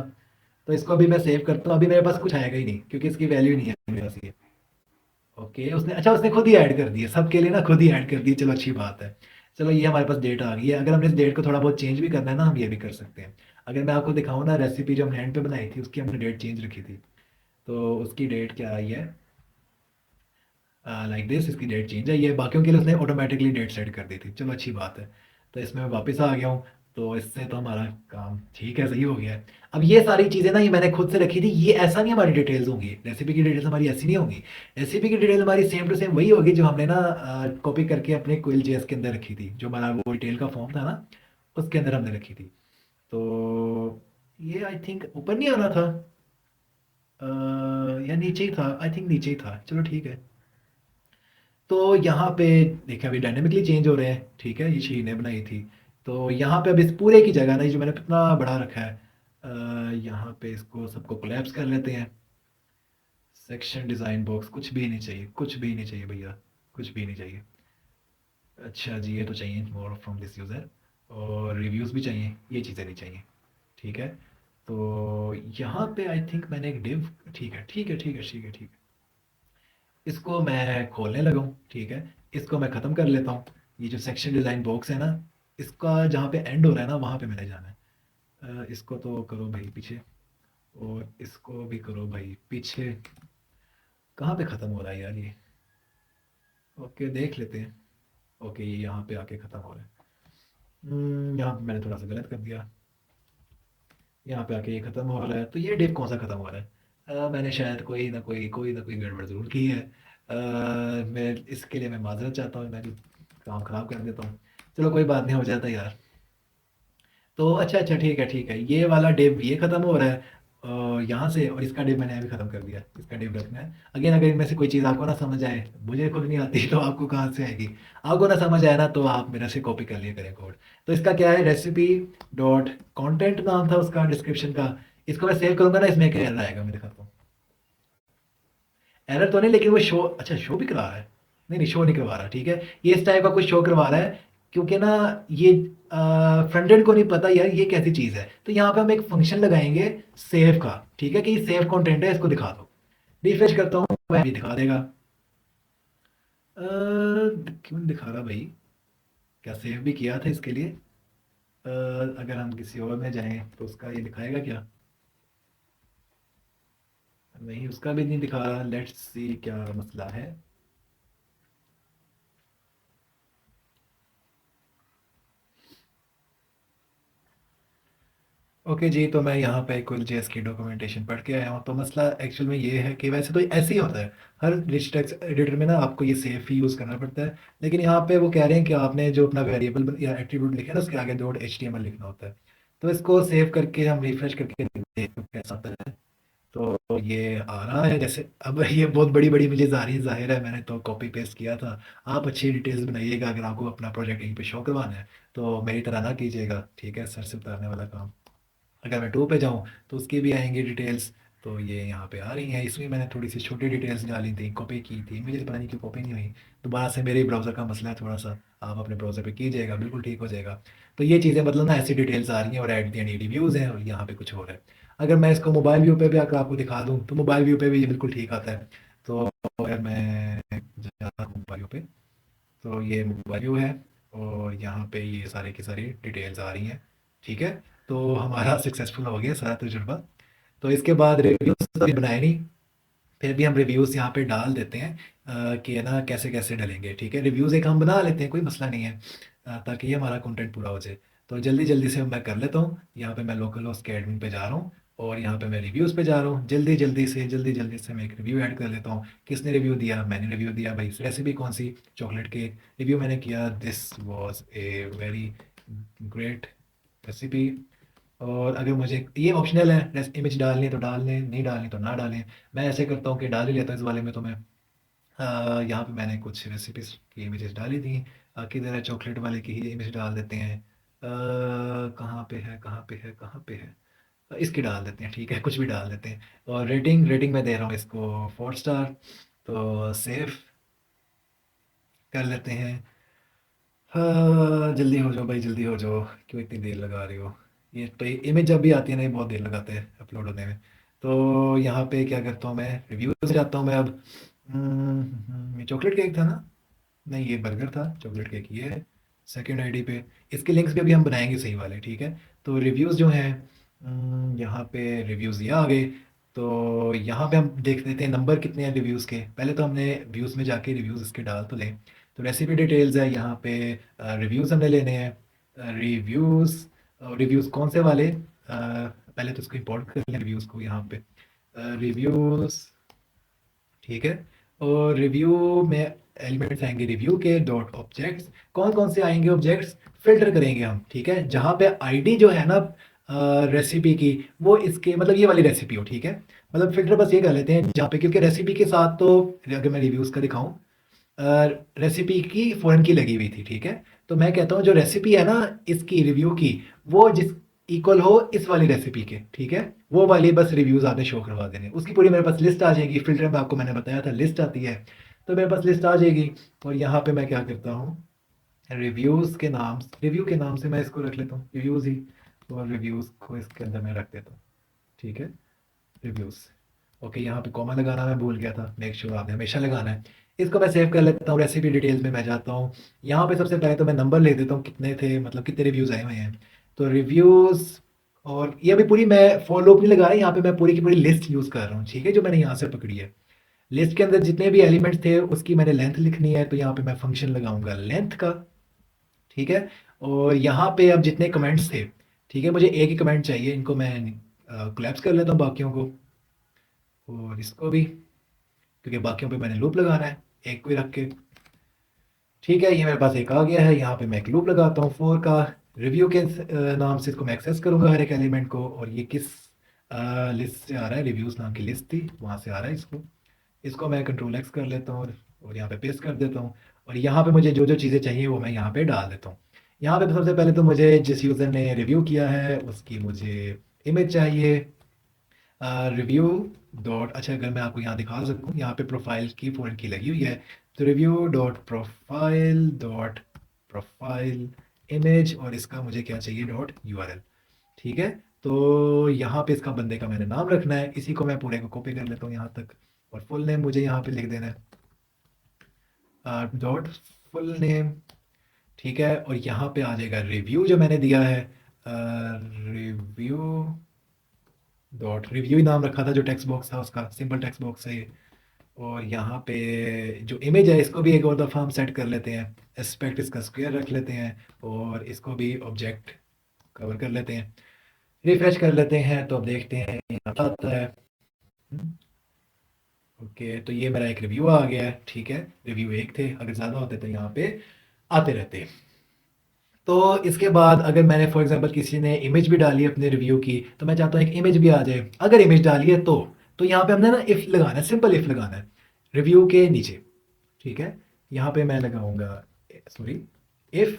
तो इसको अभी मैं सेव करता हूँ, अभी मेरे पास कुछ आएगा ही नहीं क्योंकि इसकी वैल्यू नहीं है मेरे पास ये। ओके, उसने, अच्छा उसने खुद ही ऐड कर दिया, सबके लिए ना खुद ही ऐड कर दिया, चलो अच्छी बात है। चलो ये हमारे पास डेट आ गई है, अगर हमने इस डेट को थोड़ा बहुत चेंज भी करना है ना, हम ये भी कर सकते हैं। अगर मैं आपको दिखाऊँ ना, रेसिपी जो हमने एंड पे बनाई थी उसकी हमने डेट चेंज रखी थी, तो उसकी डेट क्या आई है, लाइक दिस, इसकी डेट चेंज है, ये बाकियों के लिए उसने ऑटोमेटिकली डेट सेट कर दी थी, चलो अच्छी बात है। तो इसमें मैं वापस आ गया हूँ, तो इससे तो हमारा काम ठीक है, सही हो गया है। अब ये सारी चीज़ें ना ये मैंने खुद से रखी थी, ये ऐसा नहीं हमारी डिटेल्स होंगी, रेसिपी की डिटेल्स हमारी ऐसी नहीं होंगी। रेसिपी की डिटेल हमारी सेम टू सेम वही होगी जो हमने ना कॉपी करके अपने क्विल जेएस के अंदर रखी थी, जो हमारा वो डिटेल का फॉर्म था ना, उसके अंदर हमने रखी थी। तो ये आई थिंक ऊपर नहीं आना था, या नीचे ही था, आई थिंक नीचे ही था, चलो ठीक है। तो यहाँ पे देखिए अभी डायनेमिकली चेंज हो रहे हैं, ठीक है, ये शीट ने बनाई थी। तो यहाँ पे अब इस पूरे की जगह ना, ये जो मैंने इतना बड़ा रखा है, यहाँ पे इसको सबको कोलैप्स कर लेते हैं। सेक्शन डिज़ाइन बॉक्स कुछ भी नहीं चाहिए, कुछ भी नहीं चाहिए भैया, कुछ भी नहीं चाहिए। अच्छा जी, ये तो चाहिए मोर फ्रॉम दिस यूज़र, और रिव्यूज़ भी चाहिए, ये चीज़ें नहीं चाहिए। ठीक है, तो यहाँ पे आई थिंक मैंने एक डिव, ठीक है ठीक है ठीक है ठीक है ठीक है, इसको मैं खोलने लगा हूँ। ठीक है, इसको मैं ख़त्म कर लेता हूँ। ये जो सेक्शन डिज़ाइन बॉक्स है ना, इसका जहाँ पे एंड हो रहा है ना, वहाँ पे मैंने जाना है। इसको तो करो भाई पीछे, और इसको भी करो भाई पीछे। कहाँ पे ख़त्म हो रहा है यार ये? ओके, देख लेते हैं। ओके, ये यहाँ पे आके ख़त्म हो रहा है। यहाँ पे मैंने थोड़ा सा गलत कर दिया। यहाँ पे आके ये ख़त्म हो रहा है, तो ये डिव कौन सा ख़त्म हो रहा है? मैंने शायद कोई ना कोई गड़बड़ ज़रूर की है। मैं इसके लिए मैं माजरत चाहता हूँ, मैं भी काम ख़राब कर देता हूँ। चलो कोई बात नहीं, हो जाता है यार। तो अच्छा अच्छा, ठीक है ठीक है, ये वाला डिव ये ख़त्म हो रहा है यहाँ से, और इसका डिव मैंने अभी ख़त्म कर दिया। इसका डिव रखना है। अगेन, अगर इनमें से कोई चीज़ आपको ना समझ आए, मुझे खुद नहीं आती तो आपको कहाँ से आएगी? आपको ना समझ आए ना, तो आप मेरे से कॉपी कर लिया करें कोड। तो इसका क्या है, रेसिपी डॉट कॉन्टेंट नाम था उसका डिस्क्रिप्शन का। इसको मैं सेव करूँगा ना, इसमें एक एरर आएगा मेरे ख्याल। एरर तो नहीं, लेकिन वो शो, अच्छा शो भी करवा रहा है। नहीं नहीं, शो नहीं करवा रहा, ठीक है। ये इस टाइप का कुछ शो करवा रहा है, क्योंकि ना ये फ्रंट एंड को नहीं पता यार ये कैसी चीज़ है। तो यहाँ पे हम एक फंक्शन लगाएंगे सेव का, ठीक है, कि सेव कंटेंट है, इसको दिखा दो। रिफ्रेश करता हूँ, वह भी दिखा देगा। क्यों नहीं दिखा रहा भाई? क्या सेव भी किया था इसके लिए? अगर हम किसी और में जाएं तो उसका ये दिखाएगा क्या? नहीं, उसका भी नहीं दिखा रहा। लेट्स सी क्या मसला है। ओके जी, तो मैं यहाँ पे कुल जेएस की डॉक्यूमेंटेशन पढ़ के आया हूँ। तो मसला एक्चुअल में ये है कि वैसे तो ऐसे ही होता है, हर रिच टेक्स्ट एडिटर में ना आपको ये सेफ ही यूज़ करना पड़ता है। लेकिन यहाँ पे वो कह रहे हैं कि आपने जो अपना वेरिएबल या एट्रीब्यूट लिखा है ना, उसके आगे डॉट एचटीएमएल लिखना होता है। तो इसको सेव करके हम रिफ्रेश करके देखते हैं कैसा आता है। तो ये आ रहा है जैसे, अब ये बहुत बड़ी बड़ी इमेजेस आ रही है, जाहिर है मैंने तो कॉपी पेस्ट किया था। आप अच्छी डिटेल्स बनाइएगा, अगर आपको अपना प्रोजेक्ट यहीं पे शो करवाना है तो मेरी तरह ना कीजिएगा, ठीक है, सर से उतारने वाला काम। अगर मैं 2 पे जाऊँ तो उसकी भी आएँगी डिटेल्स। तो ये यहाँ पे आ रही हैं, इसमें मैंने थोड़ी सी छोटी डिटेल्स डाली थी, कॉपी की थी, मुझे तो पता नहीं क्यों कॉपी नहीं हुई। दोबारा से मेरे ब्राउज़र का मसला है थोड़ा-सा, आप अपने ब्राउज़र पे कीजिएगा, बिल्कुल ठीक हो जाएगा। तो ये चीज़ें मतलब ना ऐसी डिटेल्स आ रही हैं, और एट द एंड ये रिव्यूज़ हैं, और यहाँ पे कुछ और है। अगर मैं इसको मोबाइल व्यू पे भी आकर आपको दिखा दूँ तो मोबाइल व्यू पे भी ये बिल्कुल ठीक आता है। तो अगर मैं जाता हूँ मोबाइल व्यू पे, तो ये मोबाइल व्यू है, और यहाँ पे ये सारी की सारी डिटेल्स आ रही हैं। ठीक है, तो हमारा सक्सेसफुल हो गया सारा तजुर्बा। तो इसके बाद रिव्यूज़ तो अभी बनाए नहीं, फिर भी हम रिव्यूज़ यहाँ पे डाल देते हैं। कि है ना कैसे कैसे डलेंगे, ठीक है। रिव्यूज़ एक हम बना लेते हैं, कोई मसला नहीं है, ताकि ये हमारा कंटेंट पूरा हो जाए। तो जल्दी जल्दी से मैं कर लेता हूँ। यहाँ पे मैं लोकल होस्ट के एडमिन पे जा रहा हूँ, और यहाँ पे मैं रिव्यूज़ पे जा रहा हूँ। जल्दी जल्दी से मैं एक रिव्यू ऐड कर लेता हूँ। किसने रिव्यू दिया? मैंने रिव्यू दिया भाई। रेसिपी कौन सी? Chocolate cake. रिव्यू मैंने किया, this was a very great recipe. और अगर मुझे ये ऑप्शनल है, इमेज डालनी है तो डाल लें, नहीं डालनी तो ना डालें। मैं ऐसे करता हूँ कि डाल ही लेता हूँ इस वाले में। तो मैं यहाँ पे मैंने कुछ रेसिपीज़ की इमेजेस डाली थी। किधर है? चॉकलेट वाले की ही इमेज डाल देते हैं। कहाँ पे है, कहाँ पे है, कहाँ पे है? इसकी डाल देते हैं, ठीक है, कुछ भी डाल देते हैं। और रेटिंग रेटिंग मैं दे रहा हूँ इसको 4 स्टार। तो सेव कर लेते हैं। हाँ, जल्दी हो जाओ भाई, जल्दी हो जाओ। क्यों इतनी देर लगा रहे हो? ये तो इमेज जब भी आती है ना, ये बहुत देर लगाते हैं अपलोड होने में। तो यहाँ पे क्या करता हूँ, मैं रिव्यू से जाता हूँ मैं अब। ये चॉकलेट केक था ना? नहीं, ये बर्गर था। चॉकलेट केक ये है सेकंड आईडी पे। इसके लिंक्स भी अभी हम बनाएंगे सही वाले, ठीक है। तो रिव्यूज़ जो हैं, यहाँ पे रिव्यूज़ ये आ गए। तो यहाँ पे हम देख लेते हैं नंबर कितने हैं रिव्यूज़ के। पहले तो हमने व्यूज़ में जाके रिव्यूज़ इसके डाल तो लें। तो रेसिपी डिटेल्स है यहाँ पे, रिव्यूज़ हमने लेने हैं। रिव्यूज़, रिव्यूज़ कौन से वाले? पहले तो इसको इंपोर्ट कर लें रिव्यूज़ को यहाँ पे। रिव्यूज़, ठीक है। और रिव्यू में एलिमेंट्स आएंगे रिव्यू के डॉट ऑब्जेक्ट्स। कौन कौन से आएंगे ऑब्जेक्ट्स? फिल्टर करेंगे हम, ठीक है। जहाँ पे आईडी जो है ना रेसिपी की, वो इसके मतलब ये वाली रेसिपी हो, ठीक है। मतलब फिल्टर बस ये कर लेते हैं जहाँ पे, क्योंकि रेसिपी के साथ तो, अगर मैं रिव्यूज़ का दिखाऊँ रेसिपी की फ़ॉरेन की लगी हुई थी, ठीक है? तो मैं कहता हूँ जो रेसिपी है ना इसकी रिव्यू की, वो जिस इक्वल हो इस वाली रेसिपी के, ठीक है? वो वाली बस रिव्यूज़ आपने शो करवा देने। उसकी पूरी मेरे पास लिस्ट आ जाएगी, फ़िल्टर में आपको मैंने बताया था लिस्ट आती है, तो मेरे पास लिस्ट आ जाएगी और यहाँ पे मैं क्या करता हूँ, रिव्यू के नाम से मैं इसको रख लेता हूँ, रिव्यूज़ ही, और रिव्यूज़ को इसके अंदर मैं रख देता हूँ, ठीक है? रिव्यूज़। ओके, यहाँ पे कॉमा लगाना मैं भूल गया था, मेक श्योर आपने हमेशा लगाना है। इसको मैं सेव कर लेता हूँ, रेसिपी डिटेल्स में मैं जाता हूँ। यहाँ पे सबसे पहले तो मैं नंबर लिख देता हूँ कितने थे, मतलब कितने रिव्यूज़ आए हुए हैं। तो रिव्यूज़, और ये अभी पूरी मैं फॉर लूप नहीं लगा रहा, यहाँ पे मैं पूरी की पूरी लिस्ट यूज़ कर रहा हूँ, ठीक है? जो मैंने यहाँ से पकड़ी है। लिस्ट के अंदर जितने भी एलिमेंट्स थे उसकी मैंने लेंथ लिखनी है, तो यहाँ पे मैं फंक्शन लगाऊँगा लेंथ का, ठीक है? और यहाँ पे अब जितने कमेंट्स थे, ठीक है? मुझे एक ही कमेंट चाहिए, इनको मैं कोलैप्स कर लेता हूँ बाकियों को, और इसको भी, क्योंकि बाकियों पे मैंने लूप लगाना है एक को ही रख के। ठीक है, ये मेरे पास एक आ गया है, यहाँ पे मैं एक लूप लगाता हूँ फोर का, रिव्यू के नाम से इसको मैं एक्सेस करूँगा हर एक एलिमेंट को, और ये किस लिस्ट से आ रहा है, रिव्यूज़ नाम की लिस्ट थी वहाँ से आ रहा है, इसको इसको मैं कंट्रोल एक्स कर लेता हूँ और यहाँ पे पेस्ट कर देता हूँ, और यहाँ पे मुझे जो जो चीज़ें चाहिए वो मैं यहाँ पे डाल देता हूँ। यहाँ पे सबसे पहले तो मुझे जिस यूज़र ने रिव्यू किया है उसकी मुझे इमेज चाहिए, रिव्यू डॉट, अच्छा अगर मैं आपको यहाँ दिखा सकूँ, यहाँ पे प्रोफाइल की फ़ॉरेन की लगी हुई है, तो रिव्यू डॉट प्रोफाइल इमेज, और इसका मुझे क्या चाहिए, डॉट यूआरएल, ठीक है? तो यहाँ पे इसका बंदे का मैंने नाम रखना है, इसी को मैं पूरे को कॉपी कर लेता हूँ यहाँ तक, और फुल नेम मुझे यहाँ पे लिख देना है, डॉट फुल नेम, ठीक है? और यहाँ पे आ जाएगा रिव्यू जो मैंने दिया है, रिव्यू डॉट रिव्यू ही नाम रखा था, जो टेक्स्ट बॉक्स था उसका सिंपल टेक्स्ट बॉक्स है ये। और यहाँ पे जो इमेज है इसको भी एक और दफ़ा हम सेट कर लेते हैं, एस्पेक्ट इसका स्क्वायर रख लेते हैं, और इसको भी ऑब्जेक्ट कवर कर लेते हैं, रिफ्रेश कर लेते हैं, तो अब देखते हैं यहाँ क्या आता है। ओके, तो ये मेरा एक रिव्यू आ गया है, ठीक है? रिव्यू एक थे, अगर ज़्यादा होते तो यहाँ पे आते रहते। तो इसके बाद अगर मैंने फॉर एग्जांपल किसी ने इमेज भी डाली है अपने रिव्यू की, तो मैं चाहता हूँ एक इमेज भी आ जाए, अगर इमेज डाली है तो यहाँ पे हमने ना इफ़ लगाना है, सिंपल इफ़ लगाना है रिव्यू के नीचे, ठीक है? यहाँ पे मैं लगाऊंगा, सॉरी, इफ़,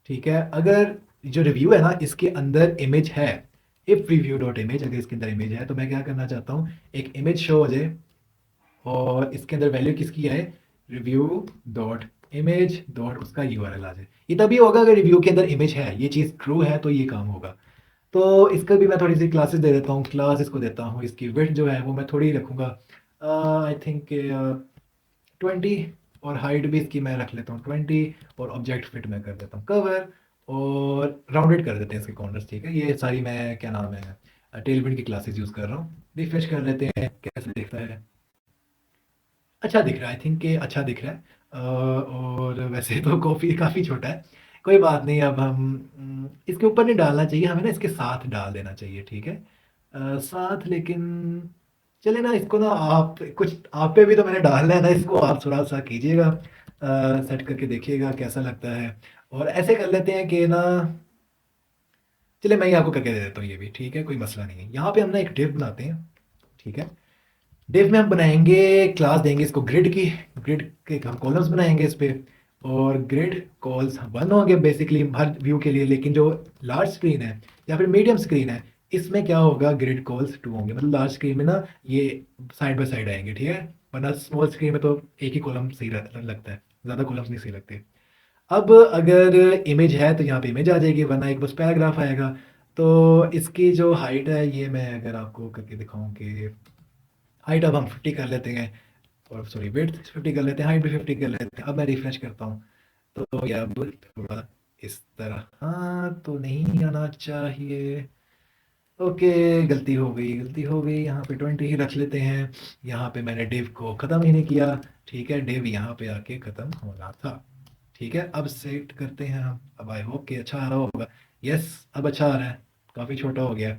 ठीक है? अगर जो रिव्यू है ना इसके अंदर इमेज है, इफ़ रिव्यू डॉट इमेज, अगर इसके अंदर इमेज है तो मैं क्या करना चाहता हूँ, एक इमेज शो हो जाए, और इसके अंदर वैल्यू किसकी है, रिव्यू डॉट इमेज डॉट उसका यूआरएल आ जाए। ये तभी होगा अगर रिव्यू के अंदर इमेज है, ये चीज़ ट्रू है तो ये काम होगा। तो इसका भी मैं थोड़ी सी क्लासेस दे देता हूँ, क्लास इसको देता हूँ, इसकी विड्थ जो है वो मैं थोड़ी रखूँगा, आई थिंक 20, और हाइट भी इसकी मैं रख लेता हूँ 20, और ऑब्जेक्ट फिट मैं कर देता हूँ कवर, और राउंडेड कर देते हैं इसके कॉर्नर्स, ठीक है? ये सारी मैं क्या नाम है टेलविंड की क्लासेस यूज़ कर रहा हूँ। रिफ्रेश कर लेते हैं कैसे दिखता है, अच्छा दिख रहा है, आई थिंक ये अच्छा दिख रहा है। और वैसे तो कॉफ़ी काफ़ी छोटा है, कोई बात नहीं, अब हम इसके ऊपर नहीं डालना चाहिए हमें ना, इसके साथ डाल देना चाहिए, ठीक है? साथ, लेकिन चले ना, इसको ना आप कुछ, आप पे भी तो मैंने डालना है ना, इसको आप थोड़ा सा कीजिएगा, सेट करके देखिएगा कैसा लगता है, और ऐसे कर लेते हैं कि ना, चलिए मैं ही आपको करके दे देता हूँ ये भी, ठीक है? कोई मसला नहीं है। यहाँ पे हम ना एक डिव बनाते हैं, ठीक है? डिव में हम बनाएंगे क्लास, देंगे इसको ग्रिड की, ग्रिड के हम कॉलम्स बनाएंगे इस पे, और ग्रिड कॉल्स वन होंगे बेसिकली हर व्यू के लिए, लेकिन जो लार्ज स्क्रीन है या फिर मीडियम स्क्रीन है इसमें क्या होगा, ग्रिड कॉल्स टू होंगे, मतलब लार्ज स्क्रीन में ना ये साइड बाय साइड आएंगे, ठीक है? वरना स्मॉल स्क्रीन में तो एक ही कॉलम सही लगता है, ज़्यादा कॉलम्स नहीं सही लगते। अब अगर इमेज है तो यहाँ पे इमेज आ जाएगी, वरना एक बस पैराग्राफ आएगा। तो इसकी जो हाइट है ये मैं अगर आपको करके दिखाऊं कि हाइट अब हम 50 कर लेते हैं, और सॉरी विड्थ 50 कर लेते हैं, हाइट भी 50 कर लेते हैं। अब मैं रिफ्रेश करता हूँ तो ये अब थोड़ा इस तरह, हाँ तो नहीं आना चाहिए, ओके, गलती हो गई, गलती हो गई, यहाँ पे 20 ही रख लेते हैं। यहाँ पे मैंने डिव को ख़त्म ही नहीं किया, ठीक है? डिव यहाँ पे आके ख़त्म होना था, ठीक है? अब सेट करते हैं हम, अब आई होप कि अच्छा आ रहा होगा, यस अब अच्छा आ रहा है, काफ़ी छोटा हो गया।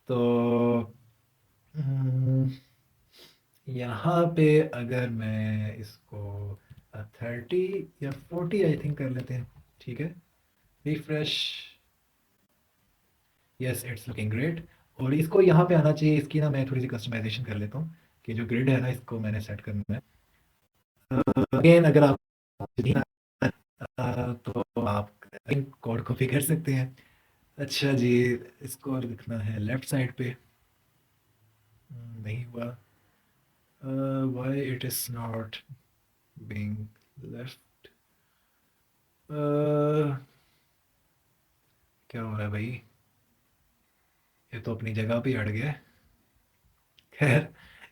तो हम्म, यहाँ पे अगर मैं इसको 30 या 40 आई थिंक कर लेते हैं, ठीक है? Refresh, yes it's looking great. और इसको यहाँ पे आना चाहिए, इसकी ना मैं थोड़ी सी कस्टमाइजेशन कर लेता हूँ कि जो ग्रिड है ना इसको मैंने सेट करना है, अगेन अगर आप तो आप कोड कॉपी कर सकते हैं। अच्छा जी, इसको लिखना है लेफ्ट साइड पे। नहीं हुआ। Why it is not being left. क्या हो रहा है भाई? ये तो अपनी जगह पे ही अड़ गया। खैर,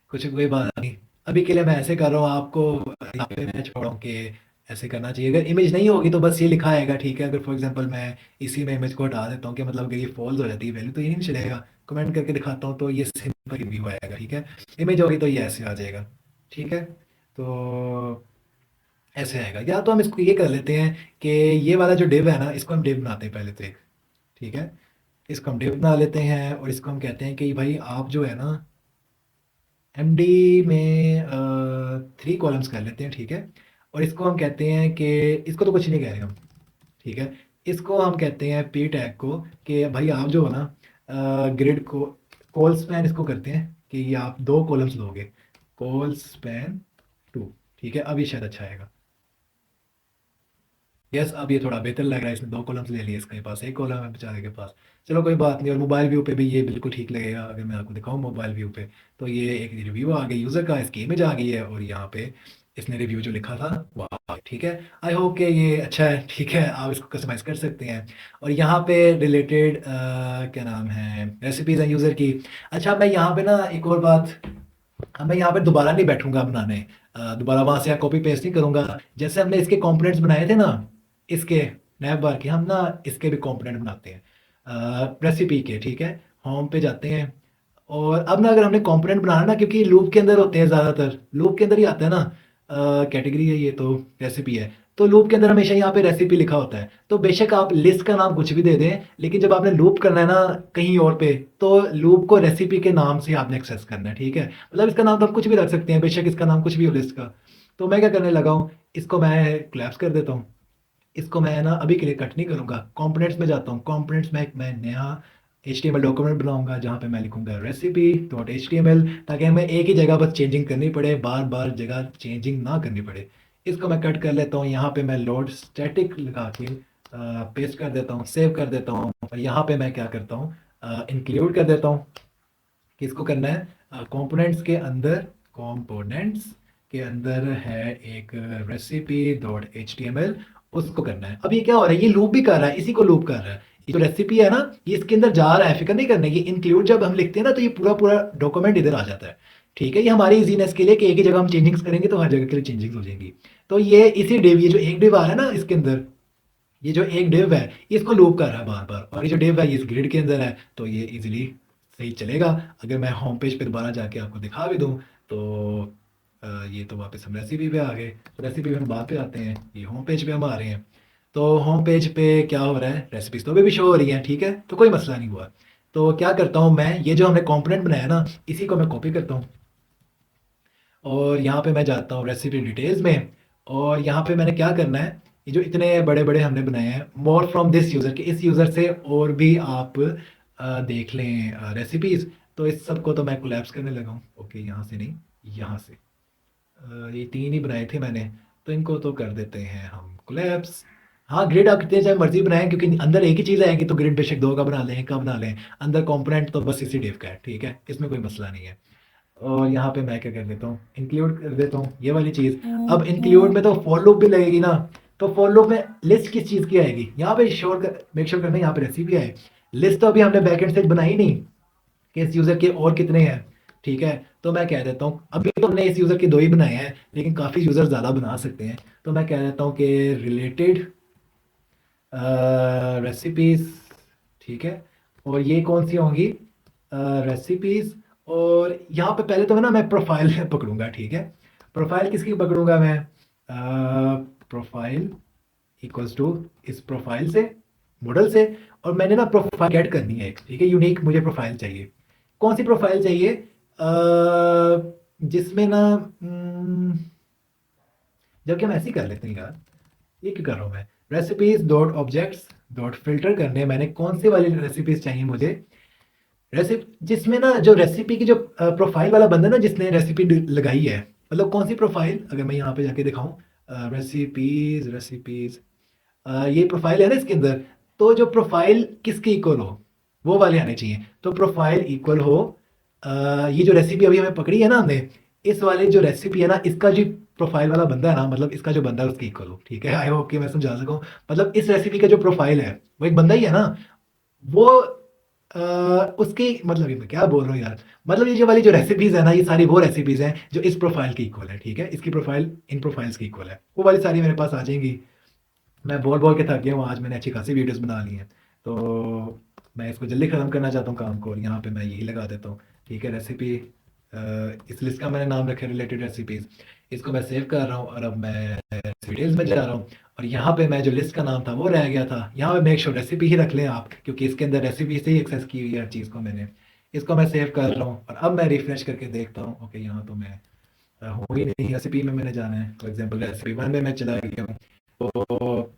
कुछ कोई बात नहीं। अभी के लिए मैं ऐसे कर रहा हूँ, आपको यहाँ पे मैं छोड़ रहा हूँ कि ऐसे करना चाहिए। अगर इमेज नहीं होगी तो बस ये लिखा आएगा, ठीक है। अगर फॉर एग्जांपल मैं इसी में इमेज को हटा देता हूँ कि मतलब अगर ये फॉल्स हो जाती है वैल्यू, तो ये नहीं चलेगा। कमेंट करके दिखाता हूँ तो ये सिंपल व्यू आएगा, ठीक है। इमेज होगी तो ये ऐसे आ जाएगा, ठीक है। तो ऐसे आएगा। या तो हम इसको ये कर लेते हैं कि ये वाला जो डिव है ना, इसको हम डिव बनाते हैं पहले तो एक, ठीक है। इसको हम डिव बना लेते हैं और इसको हम कहते हैं कि भाई आप जो है ना एमडी में 3 कॉलम्स कर लेते हैं, ठीक है। और इसको हम कहते हैं कि इसको तो कुछ नहीं कह रहे हम, ठीक है। इसको हम कहते हैं पी टैग को कि भाई आप जो हो ना ग्रिड को कॉल स्पैन इसको करते हैं कि ये आप 2 कॉलम्स लोगे, कॉल स्पैन 2, ठीक है। अब ये शायद अच्छा आएगा। यस, अब ये थोड़ा बेहतर लग रहा है। इसने 2 कॉलम्स ले लिए, इसके पास 1 कॉलम है बेचारे के पास। चलो कोई बात नहीं। और मोबाइल व्यू पे भी ये बिल्कुल ठीक लगेगा। अगर मैं आपको दिखाऊं मोबाइल व्यू पे, तो ये एक रिव्यू आ गई यूज़र का, इसकी इमेज आ गई है और यहाँ पे इसने रिव्यू जो लिखा था वो आ गया, ठीक है। आई होप कि ये अच्छा है, ठीक है। आप इसको कस्टमाइज़ कर सकते हैं। और यहाँ पे रिलेटेड क्या नाम है, रेसिपीज़ हैं यूज़र की। अच्छा, मैं यहाँ पे ना एक और बात, मैं यहाँ पे दोबारा नहीं बैठूंगा बनाने। दोबारा वहाँ से कॉपी पेस्ट नहीं करूंगा। जैसे हमने इसके कंपोनेंट्स बनाए थे ना, इसके नैब बार के, हम ना इसके भी कंपोनेंट बनाते हैं रेसिपी के, ठीक है। होम पे जाते हैं और अब ना अगर हमने कंपोनेंट बनाना ना, क्योंकि लूप के अंदर होते हैं ज़्यादातर, लूप के अंदर ही आता है ना। कैटेगरी है ये तो, रेसिपी है। तो लूप के अंदर हमेशा यहाँ पे रेसिपी लिखा होता है। तो बेशक आप लिस्ट का नाम कुछ भी दे दें, लेकिन जब आपने लूप करना है ना कहीं और पे, तो लूप को रेसिपी के नाम से आपने एक्सेस करना है, ठीक है। मतलब इसका नाम तो आप कुछ भी रख सकते हैं, बेशक इसका नाम कुछ भी हो लिस्ट का। तो मैं क्या करने लगा हूँ, इसको मैं कोलैप्स कर देता हूँ। इसको मैं ना अभी के लिए कट नहीं करूँगा, कंपोनेंट्स में जाता हूँ। कंपोनेंट्स में एक मैं नया HTML डॉक्यूमेंट बनाऊंगा जहाँ पे मैं लिखूंगा recipe.html, ताकि हमें एक ही जगह बस चेंजिंग करनी पड़े, बार बार जगह चेंजिंग ना करनी पड़े। इसको मैं कट कर लेता हूँ। यहाँ पे मैं लोड स्टैटिक लगा के पेस्ट कर देता हूँ, सेव कर देता हूँ। और यहाँ पे मैं क्या करता हूँ, इंक्लूड कर देता हूँ। किसको करना है, कंपोनेंट्स के अंदर, कंपोनेंट्स के अंदर है एक recipe.html, उसको करना है। अब ये क्या हो रहा है, ये लूप भी कर रहा है, इसी को लूप कर रहा है। ये जो रेसिपी है ना, ये इसके अंदर जा रहा है, फिक्र नहीं करने की। इंक्लूड जब हम लिखते हैं ना, तो ये पूरा पूरा डॉक्यूमेंट इधर आ जाता है, ठीक है। ये हमारी इजीनेस के लिए कि एक ही जगह हम चेंजिंग्स करेंगे तो हर जगह के लिए चेंजिंग्स हो जाएंगी। तो ये इसी डिव, ये जो एक डिव आ रहा है ना इसके अंदर, ये जो एक डिव है ये इसको लूप कर रहा है बार बार। और ये जो डिव है ये इस ग्रिड के अंदर है, तो ये इजीली सही चलेगा। अगर मैं होम पेज पे दोबारा जाके आपको दिखा भी दूँ तो ये तो वापस हम रेसिपी पे आ गए। तो रेसिपी पे हम बाद पे आते हैं, ये होम पेज पे हम आ रहे हैं। तो होम पेज पे क्या हो रहा है, रेसिपीज तो अभी भी शो हो रही हैं, ठीक है। तो कोई मसला नहीं हुआ। तो क्या करता हूँ मैं, ये जो हमने कंपोनेंट बनाया ना, इसी को मैं कॉपी करता हूँ और यहाँ पे मैं जाता हूँ रेसिपी डिटेल्स में। और यहाँ पे मैंने क्या करना है, ये जो इतने बड़े बड़े हमने बनाए हैं, मोर फ्रॉम दिस यूज़र, के इस यूज़र से और भी आप देख लें रेसिपीज़। तो इस सब को तो मैं कोलैप्स करने लगा हूँ। ओके, यहाँ से नहीं, यहाँ से। ये 3 ही बनाए थे मैंने, तो इनको तो कर देते हैं हम कोलैप्स। हाँ, ग्रिड आप कितने चाहे मर्जी बनाएं, क्योंकि अंदर एक ही चीज़ आएगी, तो ग्रिड बेशक 2 का बना लें, 1 का बना लें। अंदर कंपोनेंट तो बस इसी डिव का है, ठीक है। इसमें कोई मसला नहीं है। और यहाँ पे मैं क्या कर देता हूँ, इंक्लूड कर देता हूँ ये वाली चीज़। अब इंक्लूड में तो फॉर लूप भी लगेगी ना। तो फॉर लूप में लिस्ट किस चीज़ की आएगी, यहाँ पे श्योर कर, मेक श्योर करना है यहाँ पे रेसिपी आए। लिस्ट तो अभी हमने बैकएंड से बनाई नहीं कि इस यूज़र के और कितने हैं, ठीक है। तो मैं कह देता हूँ, अभी तो हमने इस यूज़र के 2 ही बनाए हैं, लेकिन काफ़ी यूज़र ज़्यादा बना सकते हैं। तो मैं कह देता हूँ कि रिलेटेड रेसिपीज़, ठीक है। और ये कौन सी होंगी, रेसिपीज़। और यहाँ पे पहले तो ना मैं प्रोफाइल पकड़ूंगा, ठीक है। प्रोफाइल किसकी पकड़ूंगा मैं, प्रोफाइल इक्वल्स टू इस प्रोफाइल से, मॉडल से। और मैंने ना प्रोफाइल ऐड करनी है एक, ठीक है। यूनिक मुझे प्रोफाइल चाहिए। कौन सी प्रोफाइल चाहिए, जिसमें ना जबकि हम ऐसे ही कर लेते हैं यार, ये क्यों कर रहा हूँ मैं। Recipes dot objects dot filter करने, मैंने कौन सी वाली रेसिपीज चाहिए मुझे, रेसिपी जिसमें ना जो रेसिपी की जो प्रोफाइल वाला बंदा ना जिसने रेसिपी लगाई है, मतलब कौन सी प्रोफाइल, अगर मैं यहाँ पे जाके दिखाऊँ रेसिपीज़ रेसिपीज़, ये प्रोफाइल है ना इसके अंदर, तो जो प्रोफाइल किसके इक्वल हो वो वाले आने चाहिए। तो प्रोफाइल इक्वल हो ये जो रेसिपी अभी हमें पकड़ी है ना हमने, इस वाले जो रेसिपी है ना इसका जो प्रोफाइल वाला बंदा है ना, मतलब इसका जो बंदा है उसके इक्वल हो। ठीक है, आई होप कि मैं समझा सकूँ। मतलब इस रेसिपी का जो प्रोफाइल है वो एक बंदा ही है ना, वो उसकी, मतलब ये मैं क्या बोल रहा हूँ यार, मतलब ये जो वाली जो रेसिपीज है ना, ये सारी वो रेसिपीज हैं जो इस प्रोफाइल की इक्वल है। ठीक है, इसकी प्रोफाइल इन प्रोफाइल्स की इक्वल है, वो वाली सारी मेरे पास आ जाएंगी। मैं बोल बोल के थक गया हूँ, आज मैंने अच्छी खासी वीडियोस बना ली हैं, तो मैं इसको जल्दी ख़त्म करना चाहता हूँ काम को, और यहाँ पे मैं यही लगा देता हूँ। ठीक है, रेसिपी, इस लिस्ट का मैंने नाम रखा है रिलेटेड रेसिपीज़। इसको मैं सेव कर रहा हूँ और अब मैं डिटेल्स में जा रहा हूँ। और यहाँ पे मैं जो लिस्ट का नाम था वो रह गया था, यहाँ पे मेक श्योर रेसिपी ही रख लें आप, क्योंकि इसके अंदर रेसिपी से ही एक्सेस की हुई है हर चीज़ को मैंने। इसको मैं सेव कर रहा हूँ और अब मैं रिफ्रेश करके देखता हूँ। ओके, यहाँ तो मैं हो ही नहीं, रेसिपी में मैंने जाना है। फॉर एग्जाम्पल रेसिपी वन में मैं चला गया हूँ, तो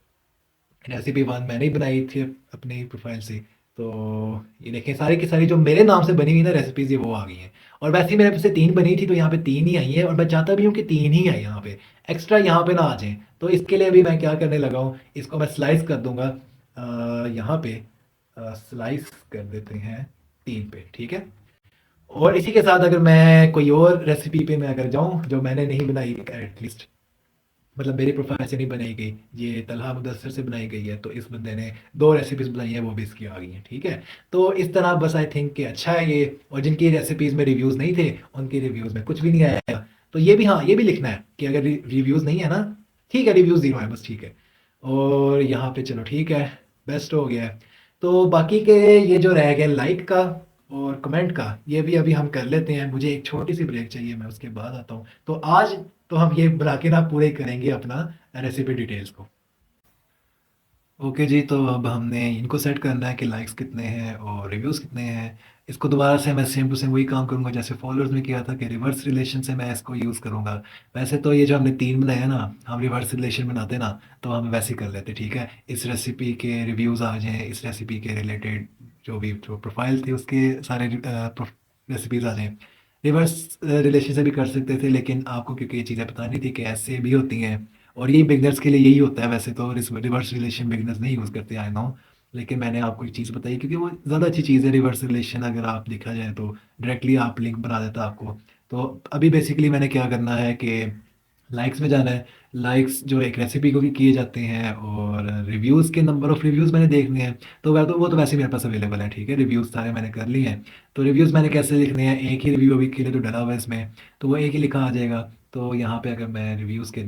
रेसिपी वन मैंने ही बनाई थी अपनी प्रोफाइल से। तो ये देखें, सारी की सारी जो मेरे नाम से बनी हुई ना रेसिपीज़, ये वो आ गई हैं। और वैसे ही मेरे से तीन बनी थी, तो यहाँ पे तीन ही आई है, और मैं चाहता भी हूँ कि तीन ही आए यहाँ पे, एक्स्ट्रा यहाँ पे ना आ जाए। तो इसके लिए अभी मैं क्या करने लगा हूँ, इसको मैं स्लाइस कर दूंगा यहाँ पे, स्लाइस कर देते हैं तीन पे। ठीक है, और इसी के साथ अगर मैं कोई और रेसिपी पे मैं अगर जाऊँ जो मैंने नहीं बनाई एटलीस्ट, मतलब मेरी प्रोफाइल से नहीं बनाई गई, ये तलहा मुदस्सर से बनाई गई है, तो इस बंदे ने दो रेसिपीज़ बनाई हैं, वो भी इसकी आ गई हैं। ठीक है, तो इस तरह बस आई थिंक कि अच्छा है ये। और जिनकी रेसिपीज़ में रिव्यूज़ नहीं थे, उनकी रिव्यूज़ में कुछ भी नहीं आया। तो ये भी, हाँ, ये भी लिखना है कि अगर रिव्यूज़ नहीं है ना, ठीक है, रिव्यूज़ ज़ीरो है बस, ठीक है। और यहाँ पे चलो ठीक है, बेस्ट हो गया है। तो बाकी के ये जो रह गए लाइक का और कमेंट का, ये भी अभी हम कर लेते हैं। मुझे एक छोटी सी ब्रेक चाहिए, मैं उसके बाद आता हूँ। तो आज तो हम ये बना के ना पूरे करेंगे अपना रेसिपी डिटेल्स को। ओके जी, तो अब हमने इनको सेट करना है कि लाइक्स कितने हैं और रिव्यूज़ कितने हैं। इसको दोबारा से मैं सेम टू सेम वही काम करूँगा जैसे फॉलोअर्स में किया था, कि रिवर्स रिलेशन से मैं इसको यूज़ करूँगा। वैसे तो ये जो हमने तीन बनाया ना, हम रिवर्स रिलेशन बनाते ना, तो हम वैसे ही कर लेते। ठीक है, इस रेसिपी के रिव्यूज़ आ जाएँ, इस रेसिपी के रिलेटेड जो भी जो प्रोफाइल थी उसके सारे रेसिपीज़ आ जाएँ। रिवर्स रिलेशन से भी कर सकते थे, लेकिन आपको क्योंकि ये चीज़ें पता नहीं थी कि ऐसे भी होती हैं, और ये बिगनर्स के लिए यही होता है। वैसे तो रिवर्स रिलेशन बिगनर्स नहीं यूज़ करते, आई नो, लेकिन मैंने आपको एक चीज़ बताई क्योंकि वो ज़्यादा अच्छी चीज़ है। रिवर्स रिलेशन अगर आप देखा जाए तो डायरेक्टली आप लिंक बना देता है आपको। तो अभी बेसिकली मैंने क्या करना है कि लाइक्स में जाना है। लाइक्स जो एक रेसिपी को भी किए जाते हैं, और रिव्यूज़ के नंबर ऑफ़ रिव्यूज़ मैंने देखने हैं। तो वह तो वो तो वैसे ही मेरे पास अवेलेबल है। ठीक है, रिव्यूज़ सारे मैंने कर लिए हैं। तो रिव्यूज़ मैंने कैसे लिखने हैं, एक ही रिव्यू अभी के लिए तो डला हुआ है इसमें, तो वो एक ही लिखा आ जाएगा। तो यहाँ पे अगर मैं रिव्यूज़ के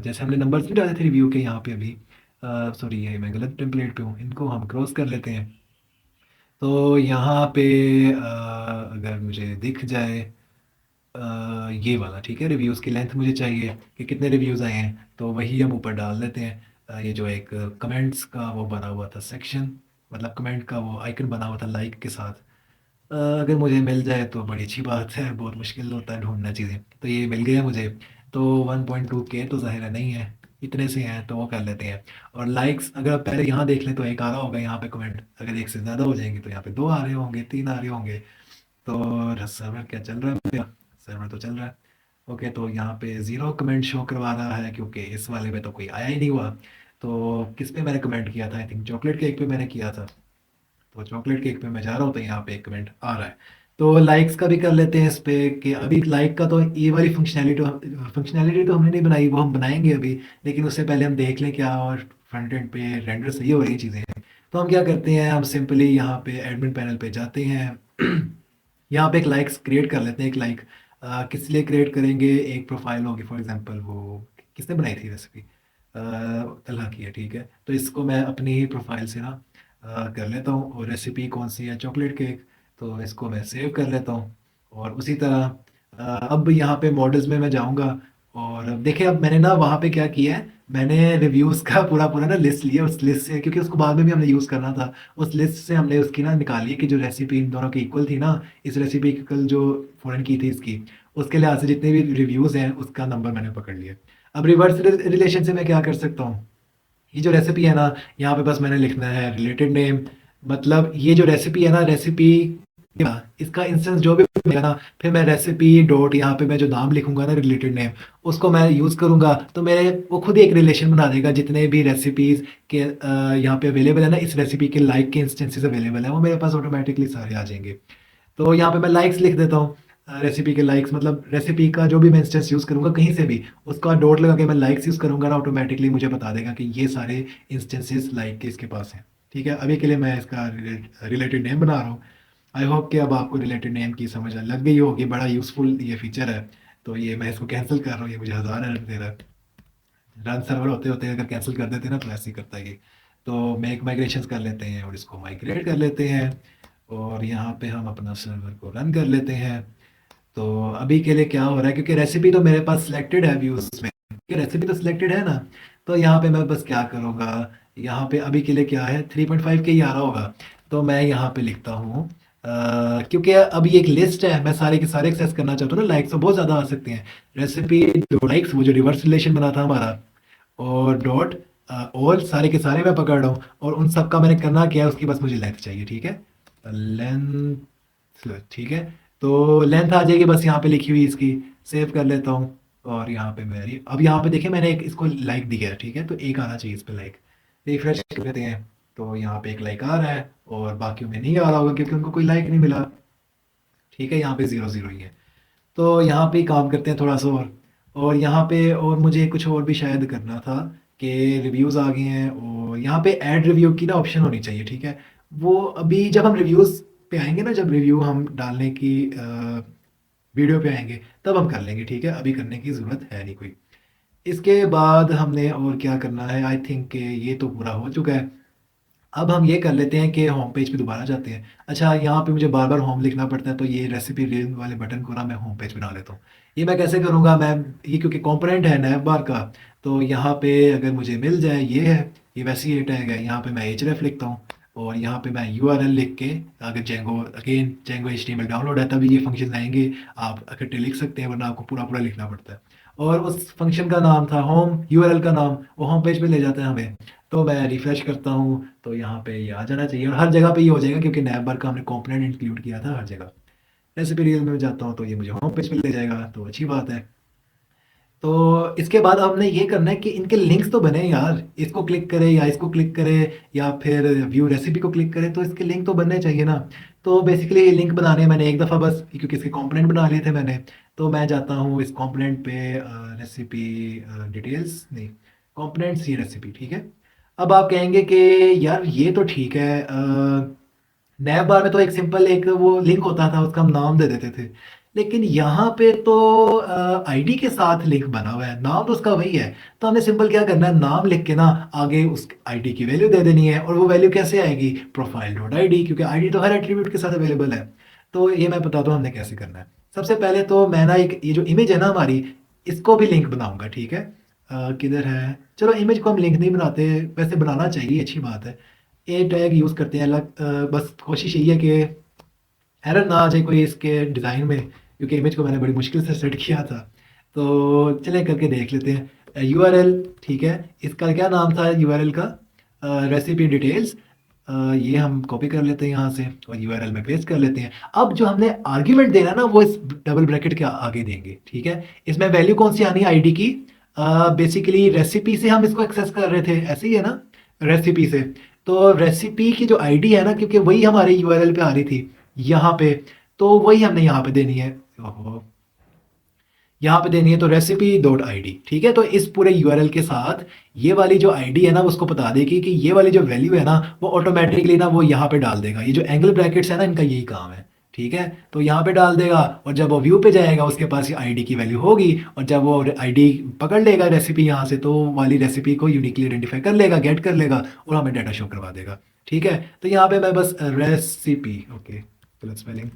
जैसे हमने नंबर्स भी डाले थे रिव्यू के यहाँ पे अभी, सॉरी ये मैं गलत टेम्पलेट पे हूँ, इनको हम क्रॉस कर लेते हैं। तो यहाँ पे अगर मुझे दिख जाए ये वाला, ठीक है, रिव्यूज़ की लेंथ मुझे चाहिए कि कितने रिव्यूज़ आए हैं, तो वही हम ऊपर डाल देते हैं। ये जो एक कमेंट्स का वो बना हुआ था सेक्शन, मतलब कमेंट का वो आइकन बना हुआ था लाइक के साथ, अगर मुझे मिल जाए तो बड़ी अच्छी बात है, बहुत मुश्किल होता है ढूँढना चीज़ें। तो ये मिल गया मुझे। तो 1.2 के तो ज़ाहिर है नहीं है, इतने से हैं तो वो कर लेते हैं। और लाइक्स अगर आप पहले यहाँ देख लें तो एक आ रहा होगा यहाँ पे कमेंट, अगर एक से ज़्यादा हो जाएंगे तो यहाँ पे 2 आ रहे होंगे, 3 आ रहे होंगे। तो सर्वर क्या चल रहा है मेरा? सर्वर तो चल रहा है। ओके, तो यहाँ पे ज़ीरो कमेंट शो करवा रहा है क्योंकि इस वाले में तो कोई आया ही नहीं हुआ। तो किस पे मैंने कमेंट किया था? आई थिंक चॉकलेट केक पे मैंने किया था। तो चॉकलेट केक पे मैं जा रहा हूँ, तो यहाँ पे एक कमेंट आ रहा है। तो लाइक्स का भी कर लेते हैं इस पे, कि अभी लाइक का तो ये वाली फंक्शनैलिटी तो हमने नहीं बनाई, वो हम बनाएंगे अभी। लेकिन उससे पहले हम देख लें क्या और फ्रंट एंड पे रेंडर सही हो रही चीज़ें हैं। तो हम क्या करते हैं, हम सिंपली यहाँ पे एडमिन पैनल पे जाते हैं। यहाँ पे एक लाइक्स क्रिएट कर लेते हैं। एक लाइक किस लिए क्रिएट करेंगे, एक प्रोफाइल होगी फॉर एग्जांपल, वो किसने बनाई थी रेसिपी, तलहा की है। ठीक है, तो इसको मैं अपनी ही प्रोफाइल से ना कर लेता हूँ। और रेसिपी कौन सी है, चॉकलेट केक, तो इसको मैं सेव कर लेता हूँ। और उसी तरह अब यहाँ पे मॉडल्स में मैं जाऊँगा, और अब देखिए, अब मैंने ना वहाँ पे क्या किया है, मैंने रिव्यूज़ का पूरा पूरा ना लिस्ट लिया। उस लिस्ट से, क्योंकि उसको बाद में भी हमने यूज़ करना था, उस लिस्ट से हमने उसकी ना निकाली कि जो रेसिपी इन दोनों की इक्वल थी ना, इस रेसिपी की इक्वल जो फ़ॉरेन की थी इसकी, उसके लिहाज से जितने भी रिव्यूज़ हैं उसका नंबर मैंने पकड़ लिया। अब रिवर्स रिलेशन से मैं क्या कर सकता हूँ, ये जो रेसिपी है ना, यहाँ पे बस मैंने लिखना है रिलेटेड नेम। मतलब ये जो रेसिपी है ना, रेसिपी इसका इंस्टेंस जो भी मिलेगा ना, फिर मैं रेसिपी डॉट यहाँ पे मैं जो नाम लिखूंगा ना रिलेटेड नेम, उसको मैं यूज़ करूंगा तो मेरे वो खुद ही एक रिलेशन बना देगा। जितने भी रेसिपीज़ के यहाँ पे अवेलेबल है ना, इस रेसिपी के लाइक के इंस्टेंसेस अवेलेबल है, वो मेरे पास ऑटोमेटिकली सारे आ जाएंगे। तो यहाँ पे मैं लाइक्स लिख देता हूँ। रेसिपी के लाइक्स मतलब रेसिपी का जो भी मैं इंस्टेंस यूज़ करूँगा कहीं से भी, उसका डॉट लगा के मैं लाइक्स यूज़ करूँगा ना, ऑटोमेटिकली मुझे बता देगा कि ये सारे इंस्टेंसेस लाइक के इसके पास हैं। ठीक है, अभी के लिए मैं इसका रिलेटेड नेम बना रहा हूँ। आई होप कि अब आपको रिलेटेड नेम की समझ लग गई होगी, बड़ा यूज़फुल ये फीचर है। तो ये मैं इसको कैंसिल कर रहा हूँ, ये मुझे 1000 एरर दे रहा है। रन सर्वर होते होते अगर कैंसिल कर देते ना तो ऐसे ही करता है ये। तो मेक माइग्रेशंस कर लेते हैं और इसको माइग्रेट कर लेते हैं, और यहाँ पे हम अपना सर्वर को रन कर लेते हैं। तो अभी के लिए क्या हो रहा है, क्योंकि रेसिपी तो मेरे पास सिलेक्टेड है व्यूज़ में, क्योंकि रेसिपी तो सिलेक्टेड है ना, तो यहाँ पे मैं बस क्या करूँगा, यहाँ पे अभी के लिए क्या है 3.5 के ही आ रहा होगा, तो मैं यहाँ पे लिखता हूँ क्योंकि अभी एक लिस्ट है, मैं सारे के सारे एक्सेस करना चाहता हूँ ना, लाइक्स तो बहुत ज़्यादा आ सकते हैं। रेसिपी जो लाइक्स वो जो रिवर्स रिलेशन बना था हमारा, और डॉट ऑल सारे के सारे मैं पकड़ रहा हूँ, और उन सब का मैंने करना क्या है, उसकी बस मुझे लेंथ चाहिए। ठीक है, लेंथ, ठीक है, तो लेंथ आ जाएगी बस यहाँ पे लिखी हुई इसकी। सेव कर लेता हूँ, और यहाँ पे मेरी अब यहाँ पे देखिए मैंने एक इसको लाइक दिया है। ठीक है, तो एक आना चाहिए इस पे लाइक। रिफ्रेश कर लेते हैं, तो यहाँ पे एक लाइक आ रहा है, और बाकियों में नहीं आ रहा होगा क्योंकि उनको कोई लाइक नहीं मिला। ठीक है, यहाँ पे 0 0 ही है। तो यहाँ पे काम करते हैं थोड़ा सा और यहाँ पे और मुझे कुछ और भी शायद करना था कि रिव्यूज़ आ गए हैं, और यहाँ पे ऐड रिव्यू की ना ऑप्शन होनी चाहिए। ठीक है, वो अभी जब हम रिव्यूज़ पे आएंगे ना, जब रिव्यू हम डालने की वीडियो पे आएंगे तब हम कर लेंगे। ठीक है, अभी करने की ज़रूरत है नहीं कोई। इसके बाद हमने और क्या करना है, आई थिंक ये तो पूरा हो चुका है। अब हम ये कर लेते हैं कि होम पेज पे दोबारा जाते हैं। अच्छा, यहाँ पे मुझे बार बार होम लिखना पड़ता है, तो ये रेसिपी रील वाले बटन को ना मैं होम पेज बना लेता हूँ। ये मैं कैसे करूँगा, मैं ये क्योंकि कंपोनेंट है नैव बार का, तो यहाँ पे अगर मुझे मिल जाए ये है, ये वैसे ही टैग है, यहाँ पे मैं href लिखता हूँ, और यहाँ पे मैं URL लिख के, अगर Django again Django HTML download है तभी ये फंक्शन आएंगे। आप इकट्ठे लिख सकते हैं, वरना आपको पूरा पूरा लिखना पड़ता है। और उस फंक्शन का नाम था होम, URL का नाम वो होम पेज पे ले जाता है हमें। तो मैं रिफ्रेश करता हूँ, तो यहाँ पे ये आ जाना चाहिए, और हर जगह पे ये हो जाएगा क्योंकि नैव बार का हमने कंपोनेंट इंक्लूड किया था हर जगह। रेसिपी रील में जाता हूँ तो ये मुझे होम पेज पे ले जाएगा, तो अच्छी बात है। तो इसके बाद हमने ये करना है कि इनके लिंक्स तो बने यार, इसको क्लिक करें या इसको क्लिक करें या फिर व्यू रेसिपी को क्लिक करें, तो इसके लिंक तो बनने चाहिए ना। तो बेसिकली ये लिंक बनाने मैंने एक दफ़ा बस, क्योंकि इसके कंपोनेंट बना लिए थे मैंने, तो मैं जाता हूँ इस कंपोनेंट पे, रेसिपी डिटेल्स नहीं, कंपोनेंट्स, ये रेसिपी। ठीक है, अब आप कहेंगे कि यार ये तो ठीक है, नैव बार में तो एक सिंपल एक वो लिंक होता था, उसका हम नाम दे देते थे, लेकिन यहाँ पे तो आईडी के साथ लिंक बना हुआ है, नाम तो उसका वही है। तो हमने सिंपल क्या करना है, नाम लिख के ना आगे उस आईडी की वैल्यू दे देनी है, और वो वैल्यू कैसे आएगी, प्रोफाइल डॉट आईडी, क्योंकि आईडी तो हर एट्रीब्यूट के साथ अवेलेबल है। तो ये मैं बताता हूँ हमने कैसे करना है। सबसे पहले तो मैं ना एक ये जो इमेज है ना हमारी, इसको भी लिंक बनाऊंगा। ठीक है, किधर है, चलो इमेज को हम लिंक नहीं बनाते, वैसे बनाना चाहिए, अच्छी बात है। ए टैग यूज़ करते हैं अलग, बस कोशिश यही है कि एरर ना आ जाए कोई इसके डिज़ाइन में, क्योंकि इमेज को मैंने बड़ी मुश्किल से सेट किया था। तो चलिए करके देख लेते हैं। URL, ठीक है, इसका क्या नाम था URL का, रेसिपी डिटेल्स। ये हम कॉपी कर लेते हैं यहाँ से और URL में पेस्ट कर लेते हैं। अब जो हमने आर्ग्यूमेंट देना ना वो इस डबल ब्रैकेट के आगे देंगे। ठीक है, इसमें वैल्यू कौन सी आनी है आईडी की, बेसिकली रेसिपी से हम इसको एक्सेस कर रहे थे, ऐसे ही है ना, रेसिपी से। तो रेसिपी की जो आईडी है ना, क्योंकि वही हमारे URL पे आ रही थी यहाँ पे, तो वही हमने यहाँ पे देनी है। ओहो, यहाँ पे देनी है तो रेसिपी डॉट आईडी। ठीक है, तो इस पूरे URL के साथ ये वाली जो आईडी है ना उसको बता देगी कि ये वाली जो वैल्यू है ना वो ऑटोमेटिकली ना वो यहाँ पे डाल देगा। ये जो एंगल ब्रैकेट्स है ना इनका यही काम है। ठीक है, तो यहाँ पे डाल देगा, और जब वो व्यू पे जाएगा उसके पास ये आईडी की वैल्यू होगी, और जब वो आईडी पकड़ लेगा रेसिपी यहाँ से, तो वाली रेसिपी को यूनिकली आइडेंटिफाई कर लेगा, गेट कर लेगा, और हमें डाटा शो करवा देगा। ठीक है, तो यहाँ पे मैं बस रेसिपी, ओके, गलत स्पेलिंग,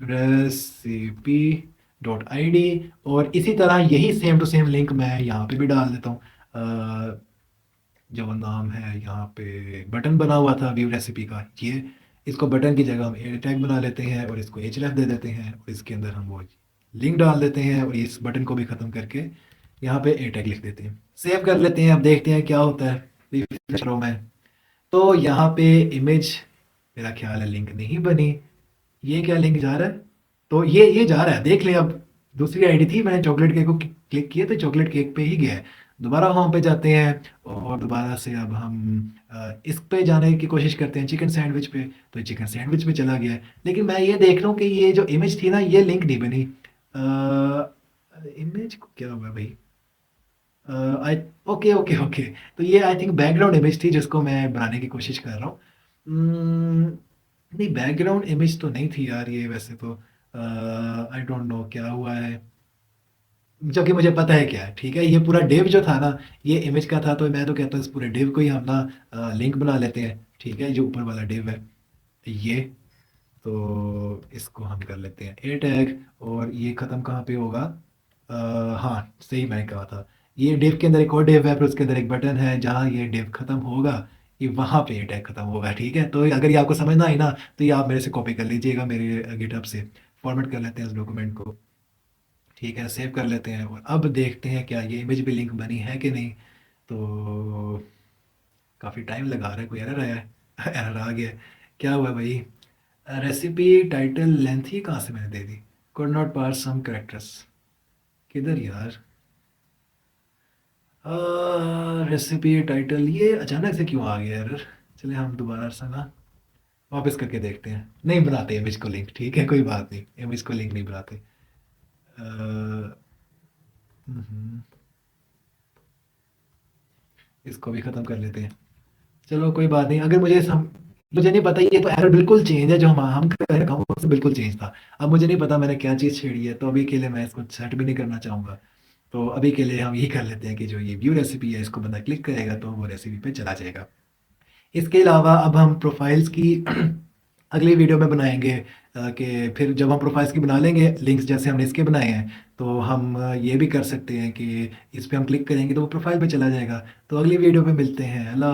रेसिपी डॉट आईडी, और इसी तरह यही सेम टू सेम लिंक मैं यहाँ पे भी डाल देता हूँ। जो नाम है यहाँ पे बटन बना हुआ था व्यू रेसिपी का, ये इसको बटन की जगह हम ए टैग बना लेते हैं, और इसको href दे देते हैं, और इसके अंदर हम वो लिंक डाल देते हैं, और इस बटन को भी ख़त्म करके यहाँ पे ए टैग लिख देते हैं, सेव कर लेते हैं। अब देखते हैं क्या होता है, रिफ्रेश करो मैं, तो यहाँ पे इमेज, मेरा ख्याल है लिंक नहीं बनी, ये क्या लिंक जा रहा है? तो ये जा रहा है, देख ले अब। दूसरी आईडी थी, मैंने चॉकलेट केक को क्लिक किया तो चॉकलेट केक पे ही गया है। दोबारा होम पे जाते हैं और दोबारा से अब हम इस पे जाने की कोशिश करते हैं, चिकन सैंडविच पे। तो चिकन सैंडविच पे चला गया है। लेकिन मैं ये देख रहा हूँ कि ये जो इमेज थी ना, ये लिंक नहीं बनी। इमेज को क्या हुआ भाई? आई ओके ओके ओके। तो ये आई थिंक बैकग्राउंड इमेज थी जिसको मैं बनाने की कोशिश कर रहा हूँ। नहीं, बैकग्राउंड इमेज तो नहीं थी यार ये, वैसे तो आई डोंट नो क्या हुआ है। जो कि मुझे पता है क्या है, ठीक है। ये पूरा डिव जो था ना, ये इमेज का था, तो मैं तो कहता हूँ इस पूरे डिव को ही हम ना लिंक बना लेते हैं, ठीक है। जो ऊपर वाला डिव है ये, तो इसको हम कर लेते हैं ए टैग। और ये ख़त्म कहाँ पे होगा? हाँ, सही मैंने कहा था। ये डिव के अंदर एक और डिव है, फिर उसके अंदर एक बटन है, जहाँ ये डिव ख़त्म होगा, ये वहाँ पे ये टैग ख़त्म होगा, ठीक है। तो अगर ये आपको समझ ना आई ना, तो ये आप मेरे से कॉपी कर लीजिएगा, मेरे गिटहब से। फॉर्मेट कर लेते हैं इस डॉक्यूमेंट को, ठीक है, सेव कर लेते हैं। और अब देखते हैं क्या ये इमेज भी लिंक बनी है कि नहीं। तो काफ़ी टाइम लगा रहा है, कोई एरर आया है? एरर आ गया है। क्या हुआ भाई? रेसिपी टाइटल लेंथ ही कहाँ से मैंने दे दी? Could not parse some characters. किधर यार? रेसिपी टाइटल, ये अचानक से क्यों आ गया यार? चलिए हम दोबारा से ना वापस करके देखते हैं। नहीं बनाते इमेज को लिंक, ठीक है, कोई बात नहीं, इमेज को लिंक नहीं बनाते। अ, हम्म, इसको भी ख़त्म कर लेते हैं। चलो कोई बात नहीं, अगर मुझे नहीं पता, ये तो एरर बिल्कुल चेंज है, जो हम कर रहे हैं उससे बिल्कुल चेंज था। अब मुझे नहीं पता मैंने क्या चीज़ छेड़ी है, तो अभी के लिए मैं इसको सेट भी नहीं करना चाहूँगा। तो अभी के लिए हम यही कर लेते हैं कि जो ये व्यू रेसिपी है, इसको बंदा क्लिक करेगा तो वो रेसिपी पे चला जाएगा। इसके अलावा अब हम प्रोफाइल्स की अगली वीडियो में बनाएंगे, कि फिर जब हम प्रोफाइल्स की बना लेंगे लिंक्स, जैसे हमने इसके बनाए हैं, तो हम ये भी कर सकते हैं कि इस पे हम क्लिक करेंगे तो वो प्रोफाइल पे चला जाएगा। तो अगली वीडियो में मिलते हैं। अल्लाह।